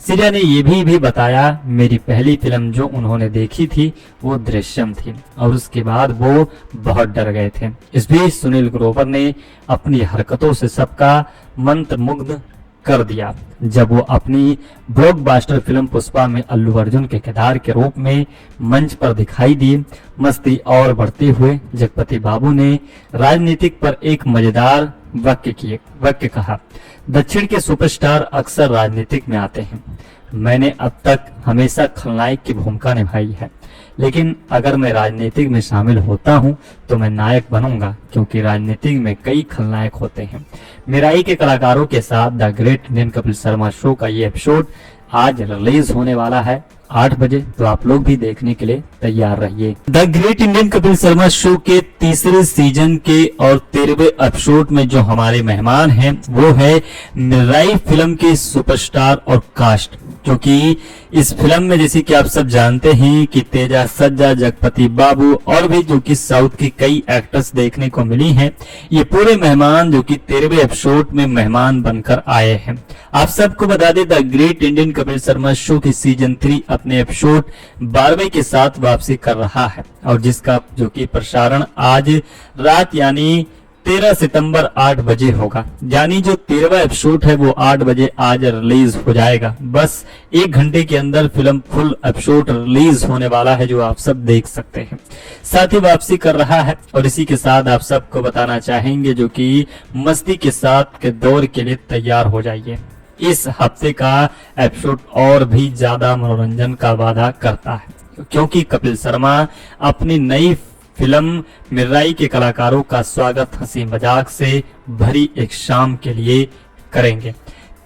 श्रेया ने ये भी बताया, मेरी पहली फिल्म जो उन्होंने देखी थी वो दृश्यम थी, और उसके बाद वो बहुत डर गए थे। इस बीच सुनील ग्रोवर ने अपनी हरकतों से सबका मंत्रमुग्ध कर दिया जब वो अपनी ब्लॉकबस्टर फिल्म पुष्पा में अल्लू अर्जुन के किरदार के रूप में मंच पर दिखाई दी। मस्ती और बढ़ते हुए जगपति बाबू ने राजनीतिक पर एक मजेदार वाक्य कहा, दक्षिण के सुपरस्टार अक्सर राजनीतिक में आते हैं। मैंने अब तक हमेशा खलनायक की भूमिका निभाई है, लेकिन अगर मैं राजनीतिक में शामिल होता हूं तो मैं नायक बनूंगा, क्योंकि राजनीतिक में कई खलनायक होते हैं। मिराई के कलाकारों के साथ the great Indian Kapil Sharma show का ये एपिसोड आज रिलीज होने वाला है 8 बजे, तो आप लोग भी देखने के लिए तैयार रहिए। The great Indian Kapil Sharma show के तीसरे सीजन के और 13वें एपिसोड में जो हमारे मेहमान हैं वो है मिराई फिल्म के सुपरस्टार और कास्ट, क्योंकि इस फिल्म में जैसे कि आप सब जानते हैं कि तेजा सज्जा, जगपति बाबू और भी जो कि साउथ की कई एक्टर्स देखने को मिली हैं, ये पूरे मेहमान जो कि 13वें एपिसोड में मेहमान बनकर आए हैं। आप सबको बता दें the great Indian Kapil Sharma show की सीजन 3 अपने एपिसोड 12वें के साथ वापसी कर रहा है, और जिसका जो कि प्रसारण आज रात यानी 13 सितंबर 8 बजे होगा। यानी जो 13वां एपिसोड है वो 8 बजे आज रिलीज हो जाएगा। बस 1 घंटे के अंदर फिल्म फुल एपिसोड रिलीज होने वाला है, जो आप सब देख सकते हैं। साथ ही वापसी कर रहा है, और इसी के साथ आप सबको बताना चाहेंगे जो कि मस्ती के साथ के दौर के लिए तैयार हो जाइए। इस हफ्ते का एपिसोड और भी ज्यादा मनोरंजन का वादा करता है, क्योंकि कपिल शर्मा अपनी नई फिल्म मिराई के कलाकारों का स्वागत हंसी मजाक से भरी एक शाम के लिए करेंगे।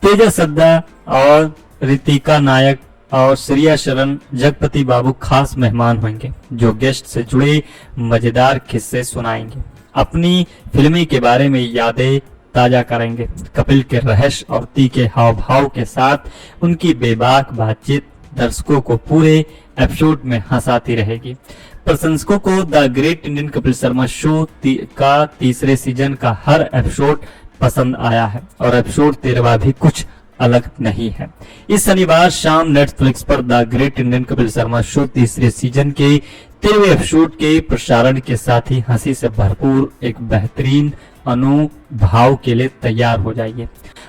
तेजा सद्दा और रितिका नायक और श्रेया शरण, जगपति बाबू खास मेहमान होंगे, जो गेस्ट से जुड़े मजेदार किस्से सुनाएंगे, अपनी फिल्मी के बारे में यादें ताजा करेंगे। कपिल के रहस्य और तीखे हाव भाव के साथ उनकी बेबाक बातचीत दर्शकों को पूरे एपिसोड में हंसाती रहेगी। प्रशंसकों को the great Indian Kapil Sharma show का तीसरे सीजन का हर एपिसोड पसंद आया है, और एपिसोड 13वां भी कुछ अलग नहीं है। इस शनिवार शाम नेटफ्लिक्स पर the great Indian Kapil Sharma show तीसरे सीजन के 13वें एपिसोड के प्रसारण के साथ ही हंसी से भरपूर एक बेहतरीन अनुभव के लिए तैयार हो जाइए।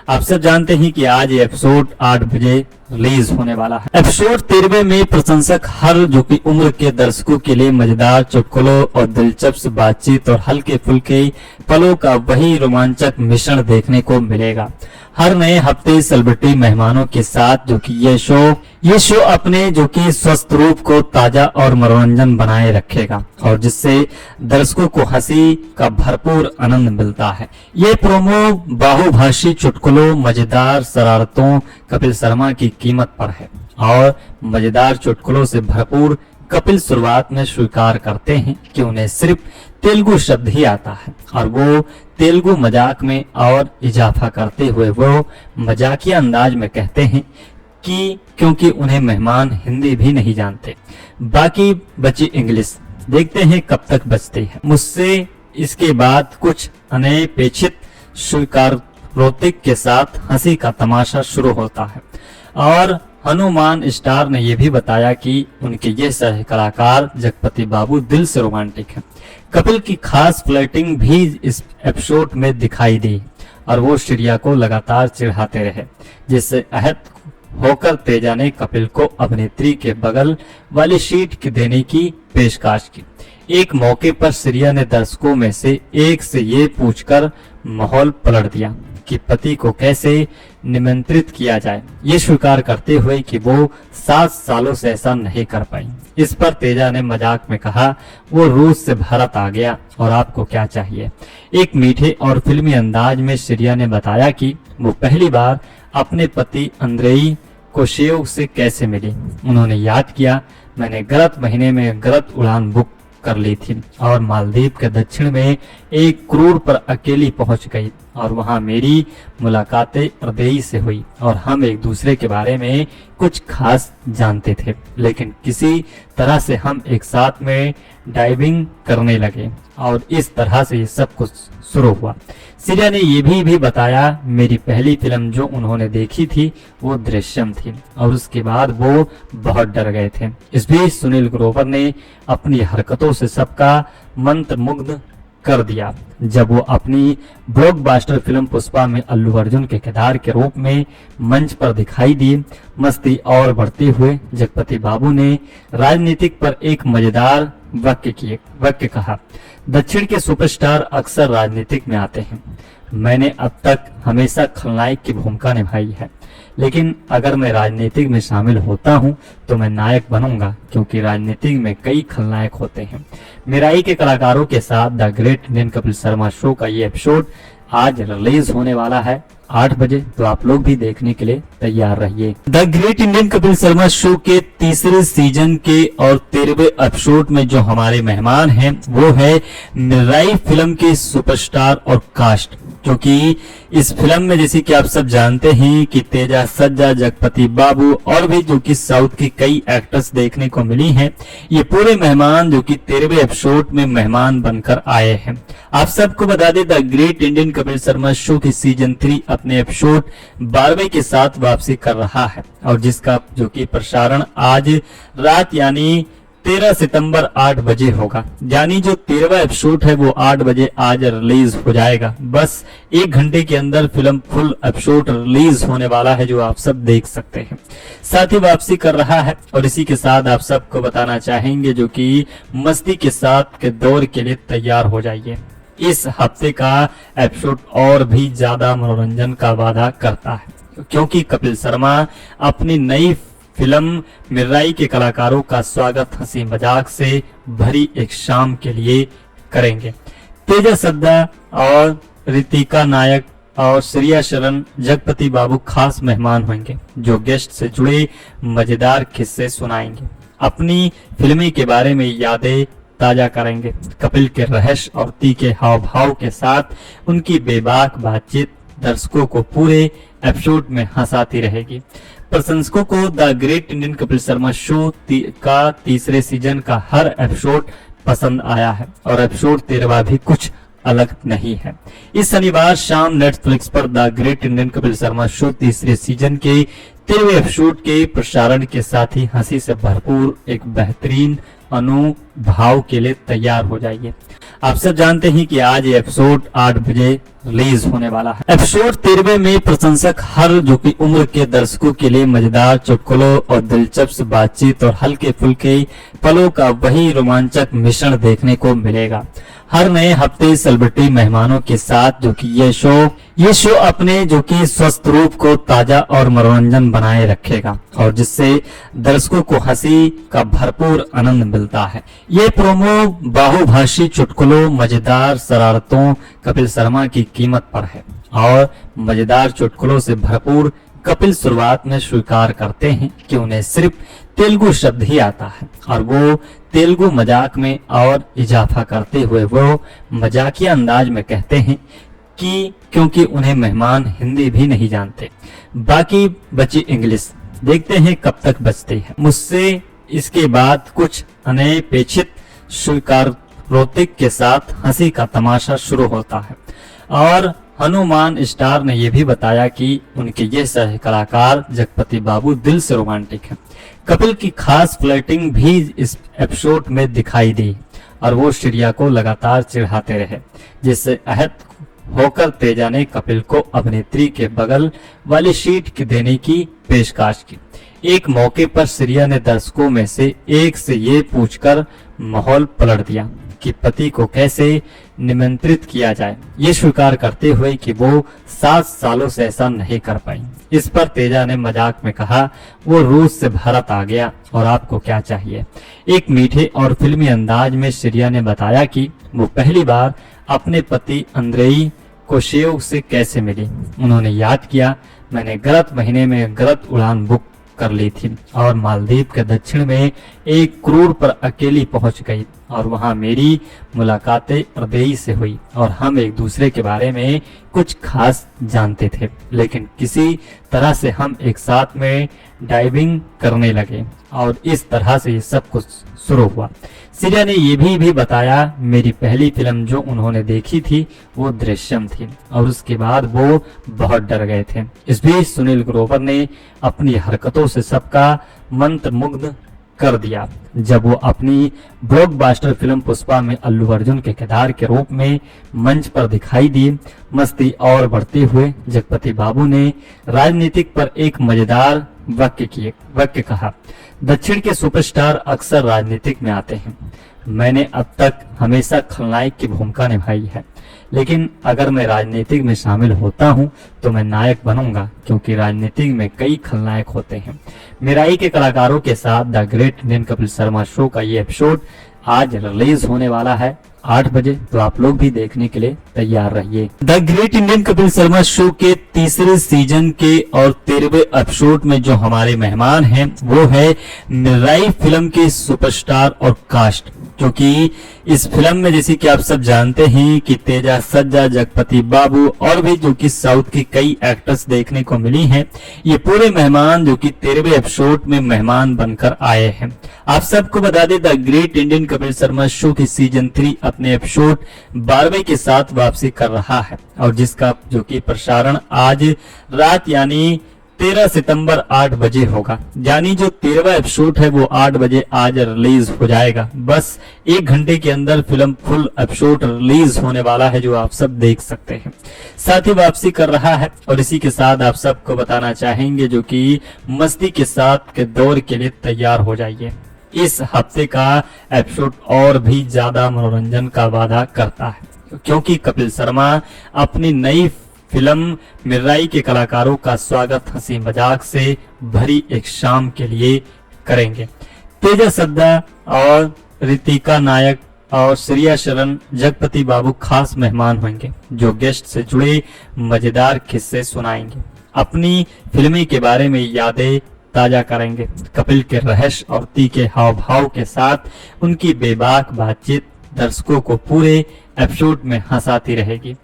आप सब जानते हैं कि आज ये एपिसोड 8 बजे रिलीज होने वाला है। एपिसोड 13वें में प्रशंसक हर जो कि उम्र के दर्शकों के लिए मजेदार चुटकुलों और दिलचस्प बातचीत और हल्के फुल्के पलों का वही रोमांचक मिश्रण देखने को मिलेगा। हर नए हफ्ते सेलिब्रिटी मेहमानों के साथ जो कि ये शो अपने जो कि स्वस्थ रूप को ताजा और मनोरंजन बनाए रखेगा, और जिससे दर्शकों को हंसी का भरपूर आनंद मिलता है। ये प्रोमो बहुभाषी चुटकुलों, मजेदार शरारतों कपिल शर्मा की कीमत पर है, और मजेदार चुटकुलों से भरपूर कपिल शुरुआत में स्वीकार करते हैं कि उन्हें सिर्फ तेलुगु शब्द ही आता है, और वो तेलुगु मजाक में और इजाफा करते हुए वो मजाकिया अंदाज में कहते हैं कि क्योंकि उन्हें मेहमान हिंदी भी नहीं जानते, बाकी बची इंग्लिश, देखते हैं कब तक बचती है मुझसे। इसके बाद कुछ अनपेक्षित स्वीकारोक्ति के साथ हंसी का तमाशा शुरू होता है, और हनुमान स्टार ने यह भी बताया कि उनके ये सह कलाकार जगपति बाबू दिल से रोमांटिक हैं। कपिल की खास फ्लर्टिंग भी इस एपिसोड में दिखाई दी, और वो श्रेया को लगातार चिढ़ाते रहे, जिससे आहत होकर तेजा ने कपिल को अभिनेत्री के बगल वाली सीट की देने की पेशकश की। एक मौके पर श्रेया ने दर्शकों में से एक से ये पूछकर माहौल पलट दिया कि पति को कैसे निमंत्रित किया जाए, ये स्वीकार करते हुए कि वो 7 सालों से ऐसा नहीं कर पाई। इस पर तेजा ने मजाक में कहा, वो रूस से भारत आ गया और आपको क्या चाहिए। एक मीठे और फिल्मी अंदाज में श्रेया ने बताया कि वो पहली बार अपने पति अंद्रेई कोशेव से कैसे मिली। उन्होंने याद किया, मैंने गलत महीने में गलत उड़ान बुक कर ली थी और मालदीव के दक्षिण में एक क्रूर पर अकेली पहुंच गई, और वहां मेरी मुलाकातें अंद्रेई से हुई और हम एक दूसरे के बारे में कुछ खास जानते थे, लेकिन किसी तरह से हम एक साथ में डाइविंग करने लगे और इस तरह से ये सब कुछ शुरू हुआ। श्रेया ने ये भी बताया, मेरी पहली फिल्म जो उन्होंने देखी थी वो दृश्यम थी, और उसके बाद वो बहुत डर गए थे। इस बीच सुनील ग्रोवर ने अपनी हरकतों से सबका मंत्रमुग्ध कर दिया जब वो अपनी ब्लॉकबस्टर फिल्म पुष्पा में अल्लू अर्जुन के किरदार के रूप में मंच पर दिखाई दी। मस्ती और बढ़ते हुए जगपति बाबू ने राजनीतिक पर एक मजेदार वाक्य कहा, दक्षिण के सुपरस्टार अक्सर राजनीतिक में आते हैं। मैंने अब तक हमेशा खलनायक की भूमिका निभाई है, लेकिन अगर मैं राजनीतिक में शामिल होता हूं तो मैं नायक बनूंगा, क्योंकि राजनीतिक में कई खलनायक होते हैं। मिराई के कलाकारों के साथ the great Indian Kapil Sharma show का ये एपिसोड आज रिलीज होने वाला है 8 बजे, तो आप लोग भी देखने के लिए तैयार रहिए। The great Indian Kapil Sharma show के तीसरे सीजन के और 13वें एपिसोड में जो हमारे मेहमान हैं वो है मिराई फिल्म के सुपरस्टार और कास्ट, जो कि इस फिल्म में जैसे कि आप सब जानते हैं कि तेजा सज्जा, जगपति बाबू और भी जो कि साउथ की कई एक्टर्स देखने को मिली हैं। ये पूरे मेहमान जो कि 13वें एपिसोड में मेहमान बनकर आए हैं। आप सबको बता दें the great Indian Kapil Sharma show की सीजन 3 अपने एपिसोड 12वें के साथ वापसी कर रहा है, और जिसका जो कि प्रसारण आज रात यानी 13 सितंबर 8 बजे होगा। यानी जो 13वां एपिसोड है वो 8 बजे आज रिलीज हो जाएगा। बस 1 घंटे के अंदर फिल्म फुल एपिसोड रिलीज होने वाला है, जो आप सब देख सकते हैं। साथ ही वापसी कर रहा है, और इसी के साथ आप सबको बताना चाहेंगे जो कि मस्ती के साथ के दौर के लिए तैयार हो जाइए। इस हफ्ते का एपिसोड और भी ज्यादा मनोरंजन का वादा करता है, क्योंकि कपिल शर्मा अपनी नई फिल्म मिराई के कलाकारों का स्वागत हंसी मजाक से भरी एक शाम के लिए करेंगे। तेजा सद्दा और रितिका नायक और श्रेया शरण, जगपति बाबू खास मेहमान होंगे, जो गेस्ट से जुड़े मजेदार किस्से सुनाएंगे, अपनी फिल्में के बारे में यादें ताजा करेंगे। कपिल के रहस्य और तीखे हाव भाव के साथ उनकी बेबाक बातचीत दर्शकों को पूरे एपिसोड में हंसाती रहेगी। प्रशंसकों को the great Indian Kapil Sharma show का तीसरे सीजन का हर एपिसोड पसंद आया है, और एपिसोड 13वां भी कुछ अलग नहीं है। इस शनिवार शाम नेटफ्लिक्स पर the great Indian Kapil Sharma show तीसरे सीजन के 13वें एपिसोड के प्रसारण के साथ ही हंसी से भरपूर एक बेहतरीन अनुभव के लिए तैयार हो जाइए। आप सब जानते हैं कि आज ये एपिसोड 8 बजे रिलीज होने वाला है। एपिसोड 13वें में प्रशंसक हर जो कि उम्र के दर्शकों के लिए मजेदार चुटकुलों और दिलचस्प बातचीत और हल्के फुल्के पलों का वही रोमांचक मिश्रण देखने को मिलेगा। हर नए हफ्ते सेलिब्रिटी मेहमानों के साथ जो कि ये शो अपने जो कि स्वस्थ रूप को ताजा और मनोरंजन बनाए रखेगा, और जिससे दर्शकों को हंसी का भरपूर आनंद मिलता है। ये प्रोमो बहुभाषी चुटकुलों, मजेदार शरारतों कपिल शर्मा की कीमत पर है, और मजेदार चुटकुलों से भरपूर कपिल शुरुआत में स्वीकार करते हैं कि उन्हें सिर्फ तेलुगु शब्द ही आता है, और वो तेलुगु मजाक में और इजाफा करते हुए वो मजाकिया अंदाज में कहते हैं कि क्योंकि उन्हें मेहमान हिंदी भी नहीं जानते, बाकी बची इंग्लिश, देखते हैं कब तक बचती है मुझसे। इसके बाद कुछ अनपेक्षित स्वीकारोक्ति के साथ हंसी का तमाशा शुरू होता है, और हनुमान स्टार ने यह भी बताया कि उनके ये सह कलाकार जगपति बाबू दिल से रोमांटिक हैं। कपिल की खास फ्लर्टिंग भी इस एपिसोड में दिखाई दी, और वो श्रेया को लगातार चिढ़ाते रहे, जिससे आहत होकर तेजा ने कपिल को अभिनेत्री के बगल वाली सीट देने की पेशकश की। एक मौके पर श्रेया ने दर्शकों में से एक से ये पूछकर माहौल पलट दिया कि पति को कैसे निमंत्रित किया जाए, ये स्वीकार करते हुए कि वो 7 सालों से ऐसा नहीं कर पाई। इस पर तेजा ने मजाक में कहा, वो रूस से भारत आ गया और आपको क्या चाहिए। एक मीठे और फिल्मी अंदाज में श्रेया ने बताया कि वो पहली बार अपने पति अंद्रेई कोशेव से कैसे मिली। उन्होंने याद किया, मैंने गलत महीने में गलत उड़ान बुक कर ली थी और मालदीव के दक्षिण में एक क्रूर पर अकेली पहुंच गई, और वहां मेरी मुलाकातें अंद्रेई से हुई, और हम एक दूसरे के बारे में कुछ खास जानते थे, लेकिन किसी तरह से हम एक साथ में डाइविंग करने लगे, और इस तरह से ये सब कुछ शुरू हुआ। श्रेया ने ये भी बताया, मेरी पहली फिल्म जो उन्होंने देखी थी वो दृश्यम थी, और उसके बाद वो बहुत डर गए थे। इस बीच सुनील ग्रोवर ने अपनी हरकतों से सबका मंत्रमुग्ध कर दिया जब वो अपनी ब्लॉकबस्टर फिल्म पुष्पा में अल्लू अर्जुन के किरदार के रूप में मंच पर दिखाई दी। मस्ती और बढ़ते हुए जगपति बाबू ने राजनीतिक पर एक मजेदार वाक्य कहा, दक्षिण के सुपरस्टार अक्सर राजनीतिक में आते हैं, मैंने अब तक हमेशा खलनायक की भूमिका निभाई है, लेकिन अगर मैं राजनीतिक में शामिल होता हूं तो मैं नायक बनूंगा, क्योंकि राजनीतिक में कई खलनायक होते हैं। मिराई के कलाकारों के साथ the great Indian Kapil Sharma show का ये एपिसोड आज रिलीज होने वाला है 8 बजे, तो आप लोग भी देखने के लिए तैयार रहिए। The great Indian Kapil Sharma show के तीसरे सीजन के और 13वें एपिसोड में जो हमारे मेहमान हैं वो है मिराई फिल्म के सुपरस्टार और कास्ट, क्योंकि इस फिल्म में जैसे कि आप सब जानते हैं कि तेजा सज्जा, जगपति बाबू और भी जो कि साउथ की कई एक्टर्स देखने को मिली हैं, ये पूरे मेहमान जो कि 13वें एपिसोड में मेहमान बनकर आए हैं। आप सबको बता दें the great Indian Kapil Sharma show की सीजन 3 अपने एपिसोड 12वें के साथ वापसी कर रहा है, और जिसका जो कि प्रसारण आज रात यानी 13 सितंबर 8 बजे होगा। यानी जो 13वां एपिसोड है वो 8 बजे आज रिलीज हो जाएगा। बस 1 घंटे के अंदर फिल्म फुल एपिसोड रिलीज होने वाला है, जो आप सब देख सकते हैं। साथ ही वापसी कर रहा है, और इसी के साथ आप सबको बताना चाहेंगे जो कि मस्ती के साथ के दौर के लिए तैयार हो जाइए। इस हफ्ते का एपिसोड और भी ज्यादा मनोरंजन का वादा करता है, क्योंकि कपिल शर्मा अपनी नई फिल्म मिराई के कलाकारों का स्वागत हंसी मजाक से भरी एक शाम के लिए करेंगे। तेजा सद्दा और रितिका नायक और श्रेया शरण, जगपति बाबू खास मेहमान होंगे, जो गेस्ट से जुड़े मजेदार किस्से सुनाएंगे, अपनी फिल्म के बारे में यादें ताजा करेंगे। कपिल के रहस्य और तीखे हाव भाव के साथ उनकी बेबाक बातचीत दर्शकों को पूरे एपिसोड में हंसाती रहेगी।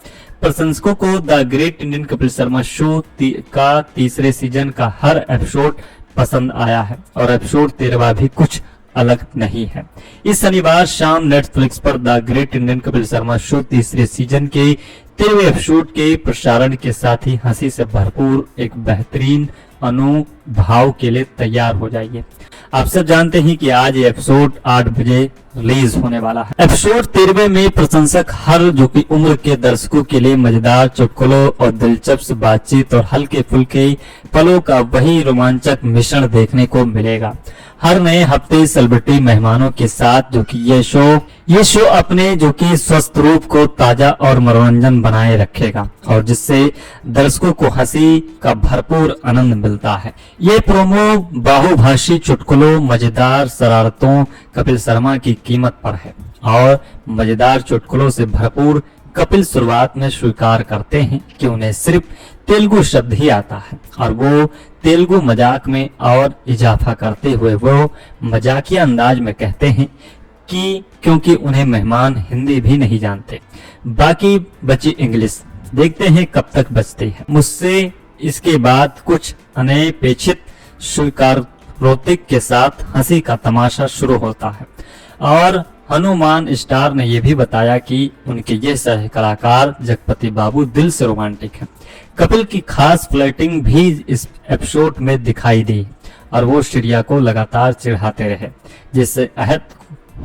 प्रशंसकों को the great Indian Kapil Sharma show का तीसरे सीजन का हर एपिसोड पसंद आया है, और एपिसोड 13वां भी कुछ अलग नहीं है। इस शनिवार शाम नेटफ्लिक्स पर the great Indian Kapil Sharma show तीसरे सीजन के 13वें एपिसोड के प्रसारण के साथ ही हंसी से भरपूर एक बेहतरीन अनुभव के लिए तैयार हो जाइए। आप सब जानते हैं कि आज ये एपिसोड 8 बजे रिलीज होने वाला है। एपिसोड 13वें में प्रशंसक हर जो कि उम्र के दर्शकों के लिए मजेदार चुटकुलों और दिलचस्प बातचीत और हल्के फुल्के पलों का वही रोमांचक मिश्रण देखने को मिलेगा। हर नए हफ्ते सेलिब्रिटी मेहमानों के साथ जो कि ये शो अपने जो कि स्वस्थ रूप को ताजा और मनोरंजन बनाए रखेगा, और जिससे दर्शकों को हंसी का भरपूर आनंद मिलता है। ये प्रोमो बाहुभाषी चुटकुलों, मजेदार शरारतों कपिल शर्मा की कीमत पर है, और मजेदार चुटकुलों से भरपूर कपिल शुरुआत में स्वीकार करते हैं कि उन्हें सिर्फ तेलुगु शब्द ही आता है, और वो तेलुगु मजाक में और इजाफा करते हुए वो मजाकिया अंदाज में कहते हैं कि क्योंकि उन्हें मेहमान हिंदी भी नहीं जानते, बाकी बची इंग्लिश, देखते हैं कब तक बचती है मुझसे। इसके बाद कुछ अनपेक्षित स्वीकारोक्ति के साथ हंसी का तमाशा शुरू होता है, और हनुमान स्टार ने यह भी बताया कि उनके ये सह कलाकार जगपति बाबू दिल से रोमांटिक हैं। कपिल की खास फ्लर्टिंग भी इस एपिसोड में दिखाई दी, और वो श्रेया को लगातार चिढ़ाते रहे, जिससे आहत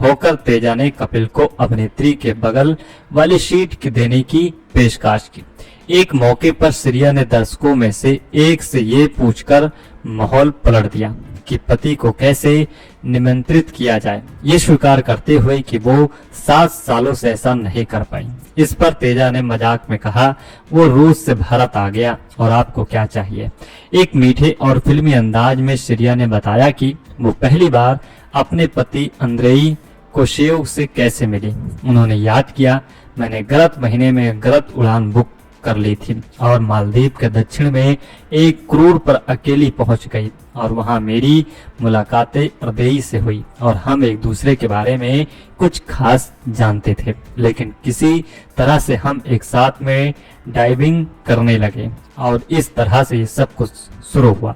होकर तेजा ने कपिल को अभिनेत्री के बगल वाली सीट देने की पेशकश की। एक मौके पर श्रेया ने दर्शकों में से एक से ये पूछकर माहौल पलट दिया कि पति को कैसे निमंत्रित किया जाए, ये स्वीकार करते हुए कि वो 7 सालों से ऐसा नहीं कर पाई। इस पर तेजा ने मजाक में कहा, वो रूस से भारत आ गया और आपको क्या चाहिए। एक मीठे और फिल्मी अंदाज में श्रेया ने बताया कि वो पहली बार अपने पति अंद्रेई कोशेव से कैसे मिली। उन्होंने याद किया, मैंने गलत महीने में गलत उड़ान बुक कर ली थी और मालदीव के दक्षिण में एक क्रूर पर अकेली पहुंच गई, और वहां मेरी मुलाकातें अंद्रेई से हुई और हम एक दूसरे के बारे में कुछ खास जानते थे, लेकिन किसी तरह से हम एक साथ में डाइविंग करने लगे और इस तरह से ये सब कुछ शुरू हुआ।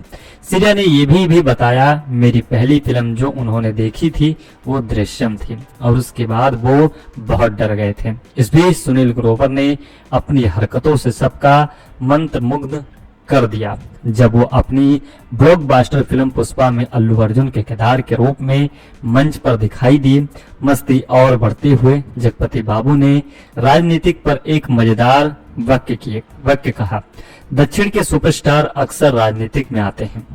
श्रेया ने ये भी बताया, मेरी पहली फिल्म जो उन्होंने देखी थी वो दृश्यम थी, और उसके बाद वो बहुत डर गए थे। इस बीच सुनील ग्रोवर ने अपनी हरकतों से सबका मंत्रमुग्ध कर दिया जब वो अपनी ब्लॉकबस्टर फिल्म पुष्पा में अल्लू अर्जुन के किरदार के रूप में मंच पर दिखाई दी। मस्ती और बढ़ते हुए जगपति बाबू ने राजनीतिक पर एक मजेदार वाक्य कहा, दक्षिण के सुपरस्टार अक्सर राजनीतिक में आते हैं।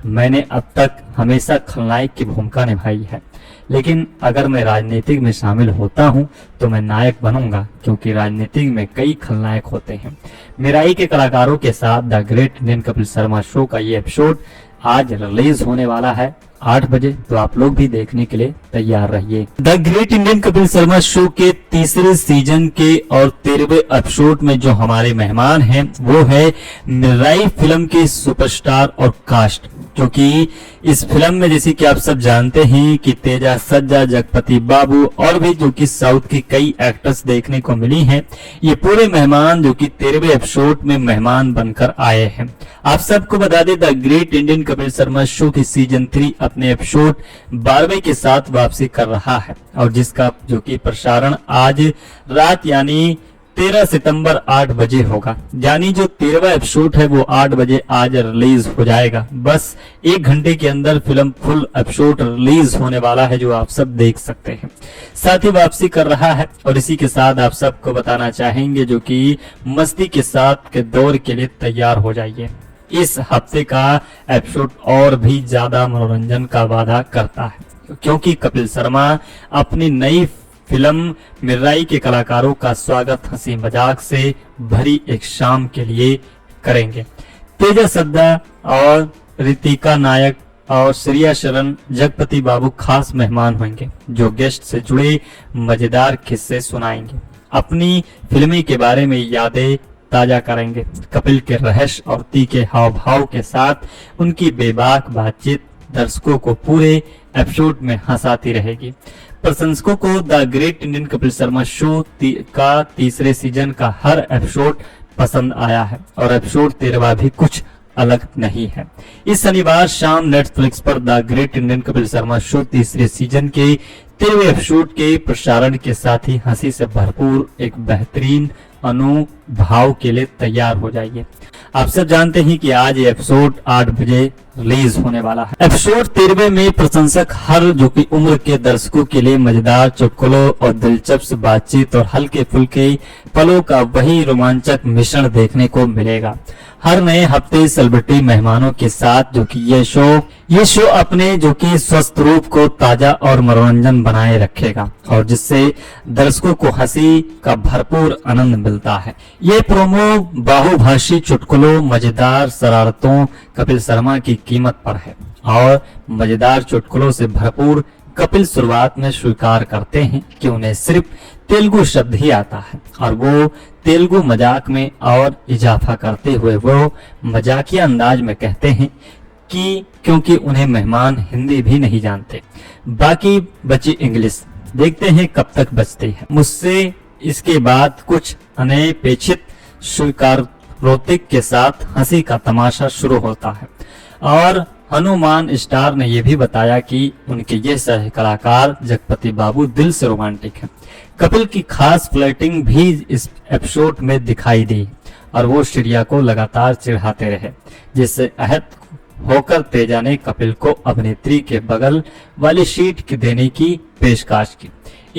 मैंने अब तक हमेशा खलनायक की भूमिका निभाई है, लेकिन अगर मैं राजनीतिक में शामिल होता हूं तो मैं नायक बनूंगा, क्योंकि राजनीतिक में कई खलनायक होते हैं। मिराई के कलाकारों के साथ the great Indian Kapil Sharma show का ये एपिसोड आज रिलीज होने वाला है 8 बजे, तो आप लोग भी देखने के लिए तैयार रहिए। The great Indian Kapil Sharma show के तीसरे सीजन के और 13वें एपिसोड में जो हमारे मेहमान हैं वो है मिराई फिल्म के सुपरस्टार और कास्ट, क्योंकि इस फिल्म में जैसे कि आप सब जानते हैं कि तेजा सज्जा, जगपति बाबू और भी जो कि साउथ की कई एक्टर्स देखने को मिली हैं, ये पूरे मेहमान जो कि 13वें एपिसोड में मेहमान बनकर आए हैं। आप सबको बता दें the great Indian Kapil Sharma show की सीजन 3 अपने एपिसोड 12वें के साथ वापसी कर रहा है, और जिसका जो कि प्रसारण आज रात यानी 13 सितंबर 8 बजे होगा। यानी जो 13वां एपिसोड है वो 8 बजे आज रिलीज हो जाएगा। बस 1 घंटे के अंदर फिल्म फुल एपिसोड रिलीज होने वाला है, जो आप सब देख सकते हैं। साथ ही वापसी कर रहा है, और इसी के साथ आप सबको बताना चाहेंगे जो कि मस्ती के साथ के दौर के लिए तैयार हो जाइए। इस हफ्ते का एपिसोड और भी ज्यादा मनोरंजन का वादा करता है, क्योंकि कपिल शर्मा अपनी नई फिल्म मिराई के कलाकारों का स्वागत हंसी मजाक से भरी एक शाम के लिए करेंगे। तेजा सद्दा और रितिका नायक और श्रेया शरण, जगपति बाबू खास मेहमान होंगे, जो गेस्ट से जुड़े मजेदार किस्से सुनाएंगे, अपनी फिल्मी के बारे में यादें ताजा करेंगे। कपिल के रहस्य और तीखे हाव भाव के साथ उनकी बेबाक बातचीत दर्शकों को पूरे एपिसोड में हंसाती रहेगी। प्रशंसकों को the great Indian Kapil Sharma show का तीसरे सीजन का हर एपिसोड पसंद आया है, और एपिसोड 13वां भी कुछ अलग नहीं है। इस शनिवार शाम नेटफ्लिक्स पर the great Indian Kapil Sharma show तीसरे सीजन के 13वें एपिसोड के प्रसारण के साथ ही हंसी से भरपूर एक बेहतरीन अनुभव के लिए तैयार हो जाइए। आप सब जानते हैं कि आज ये एपिसोड 8 बजे रिलीज होने वाला है। एपिसोड 13वें में प्रशंसक हर जो कि उम्र के दर्शकों के लिए मजेदार चुटकुलों और दिलचस्प बातचीत और हल्के फुल्के पलों का वही रोमांचक मिश्रण देखने को मिलेगा। हर नए हफ्ते सेलिब्रिटी मेहमानों के साथ जो कि ये शो अपने जो कि स्वस्थ रूप को ताजा और मनोरंजन बनाए रखेगा, और जिससे दर्शकों को हंसी का भरपूर आनंद मिलता है। ये प्रोमो बहुभाषी चुटकुलों, मजेदार शरारतों कपिल शर्मा की कीमत पर है, और मजेदार चुटकुलों से भरपूर कपिल शुरुआत में स्वीकार करते हैं कि उन्हें सिर्फ तेलुगु शब्द ही आता है, और वो तेलुगु मजाक में और इजाफा करते हुए वो मजाकिया अंदाज में कहते हैं कि क्योंकि उन्हें मेहमान हिंदी भी नहीं जानते, बाकी बची इंग्लिश, देखते हैं कब तक बचती है मुझसे। इसके बाद कुछ अनपेक्षित स्वीकारोक्ति के साथ हंसी का तमाशा शुरू होता है, और हनुमान स्टार ने यह भी बताया कि उनके ये सह कलाकार जगपति बाबू दिल से रोमांटिक हैं। कपिल की खास फ्लर्टिंग भी इस एपिसोड में दिखाई दी, और वो श्रेया को लगातार चिढ़ाते रहे, जिससे आहत होकर तेजा ने कपिल को अभिनेत्री के बगल वाली सीट देने की पेशकश की।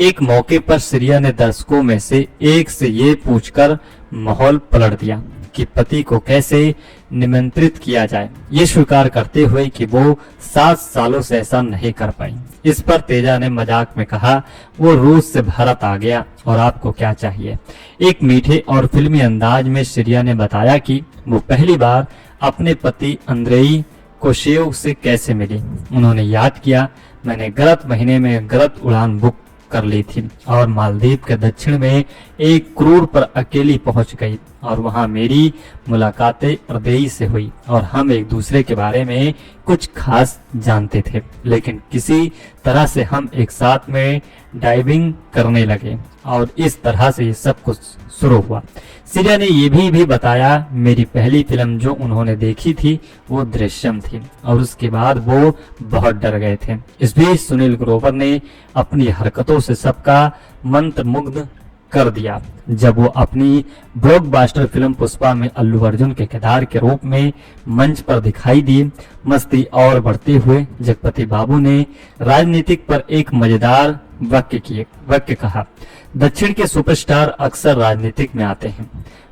एक मौके पर श्रेया ने दर्शकों में से एक से ये पूछकर माहौल पलट दिया कि पति को कैसे निमंत्रित किया जाए, ये स्वीकार करते हुए कि वो 7 सालों से ऐसा नहीं कर पाई। इस पर तेजा ने मजाक में कहा, वो रूस से भारत आ गया और आपको क्या चाहिए। एक मीठे और फिल्मी अंदाज में श्रेया ने बताया कि वो पहली बार अपने पति अंद्रेई कोशेव से कैसे मिली। उन्होंने याद किया, मैंने गलत महीने में गलत उड़ान बुक कर ली थी और मालदीव के दक्षिण में एक क्रूज पर अकेली पहुंच गई, और वहां मेरी मुलाकातें अंद्रेई से हुई, और हम एक दूसरे के बारे में कुछ खास जानते थे, लेकिन किसी तरह से हम एक साथ में डाइविंग करने लगे, और इस तरह से ये सब कुछ शुरू हुआ। श्रेया ने ये भी बताया, मेरी पहली फिल्म जो उन्होंने देखी थी वो दृश्यम थी, और उसके बाद वो बहुत डर गए थे। इस बीच सुनील ग्रोवर ने अपनी हरकतों से सबका मंत्रमुग्ध कर दिया जब वो अपनी ब्लॉकबस्टर फिल्म पुष्पा में अल्लू अर्जुन के किरदार के रूप में मंच पर दिखाई दी। मस्ती और बढ़ते हुए जगपति बाबू ने राजनीतिक पर एक मजेदार वाक्य कहा, दक्षिण के सुपरस्टार अक्सर राजनीतिक में आते हैं,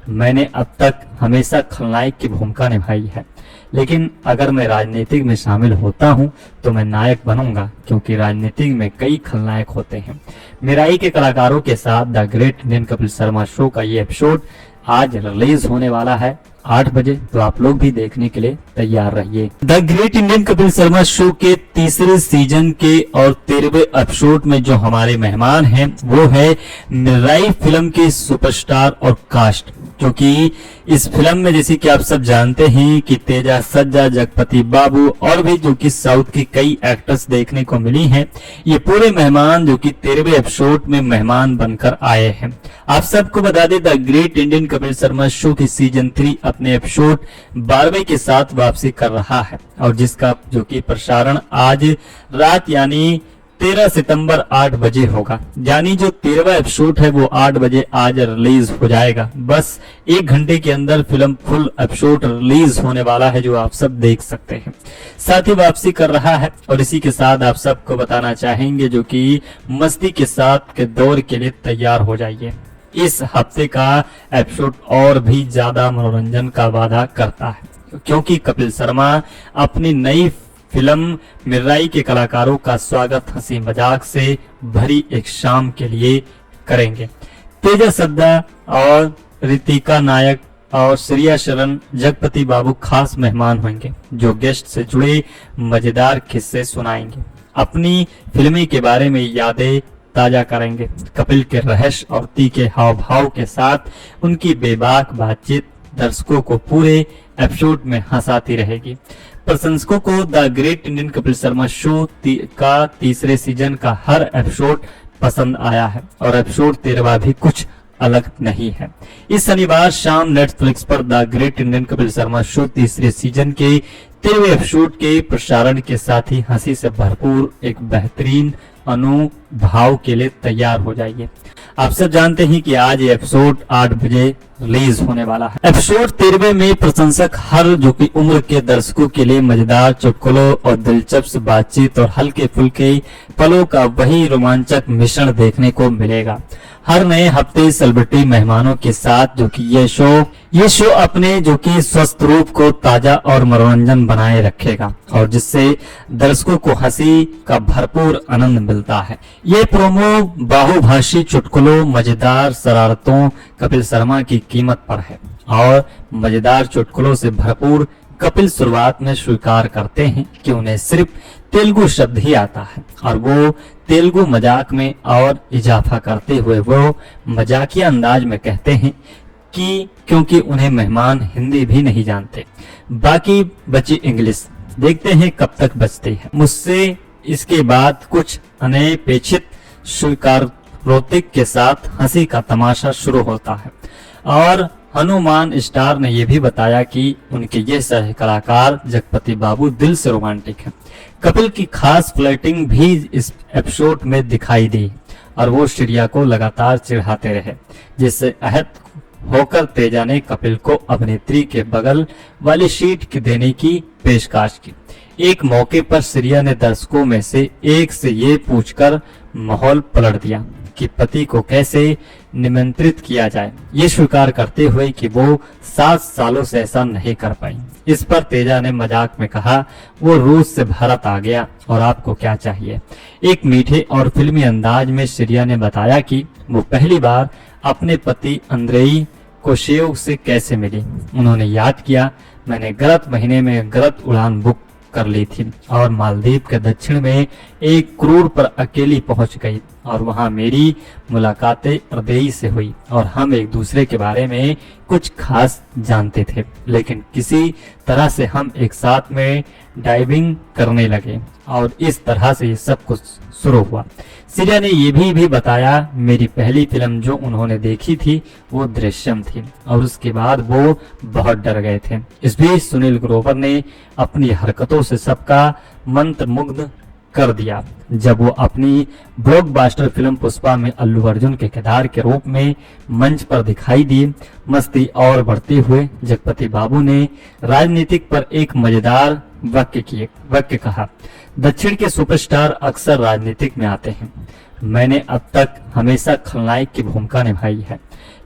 मैंने अब तक हमेशा खलनायक की भूमिका निभाई है, लेकिन अगर मैं राजनीतिक में शामिल होता हूं तो मैं नायक बनूंगा, क्योंकि राजनीतिक में कई खलनायक होते हैं। मिराई के कलाकारों के साथ the great Indian Kapil Sharma show का ये एपिसोड आज रिलीज होने वाला है 8 बजे, तो आप लोग भी देखने के लिए तैयार रहिए। The great Indian Kapil Sharma show के तीसरे सीजन के और 13वें एपिसोड में जो हमारे मेहमान हैं वो है मिराई फिल्म के सुपरस्टार और कास्ट, क्योंकि इस फिल्म में जैसे कि आप सब जानते हैं कि तेजा सज्जा, जगपति बाबू और भी जो कि साउथ की कई एक्टर्स देखने को मिली हैं, ये पूरे मेहमान जो कि 13वें एपिसोड में मेहमान बनकर आए हैं। आप सबको बता दें the great Indian Kapil Sharma show की सीजन 3 अपने एपिसोड 12वें के साथ वापसी कर रहा है, और जिसका जो कि प्रसारण आज रात यानी 13 सितंबर 8 बजे होगा। यानी जो 13वां एपिसोड है वो 8 बजे आज रिलीज हो जाएगा। बस 1 घंटे के अंदर फिल्म फुल एपिसोड रिलीज होने वाला है, जो आप सब देख सकते हैं। साथ ही वापसी कर रहा है, और इसी के साथ आप सबको बताना चाहेंगे जो कि मस्ती के साथ के दौर के लिए तैयार हो जाइए। इस हफ्ते का एपिसोड और भी ज्यादा मनोरंजन का वादा करता है, क्योंकि कपिल शर्मा अपनी नई फिल्म मिराई के कलाकारों का स्वागत हंसी मजाक से भरी एक शाम के लिए करेंगे। तेजा सद्दा और रितिका नायक और श्रेया शरण, जगपति बाबू खास मेहमान होंगे, जो गेस्ट से जुड़े मजेदार किस्से सुनाएंगे, अपनी फिल्म के बारे में यादें ताजा करेंगे। कपिल के रहस्य और तीखे हाव भाव के साथ उनकी बेबाक बातचीत दर्शकों को पूरे एपिसोड में हंसाती रहेगी। प्रशंसकों को the great Indian Kapil Sharma show का तीसरे सीजन का हर एपिसोड पसंद आया है, और एपिसोड 13वां भी कुछ अलग नहीं है। इस शनिवार शाम नेटफ्लिक्स पर the great Indian Kapil Sharma show तीसरे सीजन के 13वें एपिसोड के प्रसारण के साथ ही हंसी से भरपूर एक बेहतरीन अनुभव के लिए तैयार हो जाइए। आप सब जानते हैं कि आज ये एपिसोड 8 बजे रिलीज होने वाला है। एपिसोड 13वें में प्रशंसक हर जो कि उम्र के दर्शकों के लिए मजेदार चुटकुलों और दिलचस्प बातचीत और हल्के फुल्के पलों का वही रोमांचक मिश्रण देखने को मिलेगा। हर नए हफ्ते सेलिब्रिटी मेहमानों के साथ जो कि ये शो अपने जो कि स्वस्थ रूप को ताजा और मनोरंजन बनाए रखेगा, और जिससे दर्शकों को हंसी का भरपूर आनंद मिलता है। ये प्रोमो बहुभाषी चुटकुलों, मजेदार शरारतों कपिल शर्मा की कीमत पर है, और मजेदार चुटकुलों से भरपूर कपिल शुरुआत में स्वीकार करते हैं कि उन्हें सिर्फ तेलुगु शब्द ही आता है, और वो तेलुगु मजाक में और इजाफा करते हुए वो मजाकिया अंदाज में कहते हैं कि क्योंकि उन्हें मेहमान हिंदी भी नहीं जानते, बाकी बची इंग्लिश, देखते हैं कब तक बचती है मुझसे। इसके बाद कुछ अनपेक्षित स्वीकारोक्ति के साथ हंसी का तमाशा शुरू होता है, और हनुमान स्टार ने यह भी बताया कि उनके ये सह कलाकार जगपति बाबू दिल से रोमांटिक हैं। कपिल की खास फ्लर्टिंग भी इस एपिसोड में दिखाई दी, और वो श्रेया को लगातार चिढ़ाते रहे, जिससे आहत होकर तेजा ने कपिल को अभिनेत्री के बगल वाली सीट देने की पेशकश की। एक मौके पर श्रेया ने दर्शकों में से एक से ये पूछकर माहौल पलट दिया कि पति को कैसे निमंत्रित किया जाए, ये स्वीकार करते हुए कि वो 7 सालों से ऐसा नहीं कर पाई। इस पर तेजा ने मजाक में कहा, वो रूस से भारत आ गया और आपको क्या चाहिए। एक मीठे और फिल्मी अंदाज में श्रेया ने बताया कि वो पहली बार अपने पति अंद्रेई कोशेव से कैसे मिली। उन्होंने याद किया, मैंने गलत महीने में गलत उड़ान बुक कर ली थी और मालदीव के दक्षिण में एक क्रूर पर अकेली पहुंच गई, और वहां मेरी मुलाकातें अर्देई से हुई, और हम एक दूसरे के बारे में कुछ खास जानते थे, लेकिन किसी तरह से हम एक साथ में डाइविंग करने लगे, और इस तरह से ये सब कुछ शुरू हुआ। श्रेया ने ये भी बताया, मेरी पहली फिल्म जो उन्होंने देखी थी वो दृश्यम थी, और उसके बाद वो बहुत डर गए थे। इस बीच सुनील ग्रोवर ने अपनी हरकतों से सबका मंत्रमुग्ध कर दिया जब वो अपनी ब्लॉकबस्टर फिल्म पुष्पा में अल्लू अर्जुन के किरदार के रूप में मंच पर दिखाई दी। मस्ती और बढ़ते हुए जगपति बाबू ने राजनीतिक पर एक मजेदार वाक्य कहा, दक्षिण के सुपरस्टार अक्सर राजनीतिक में आते हैं, मैंने अब तक हमेशा खलनायक की भूमिका निभाई है,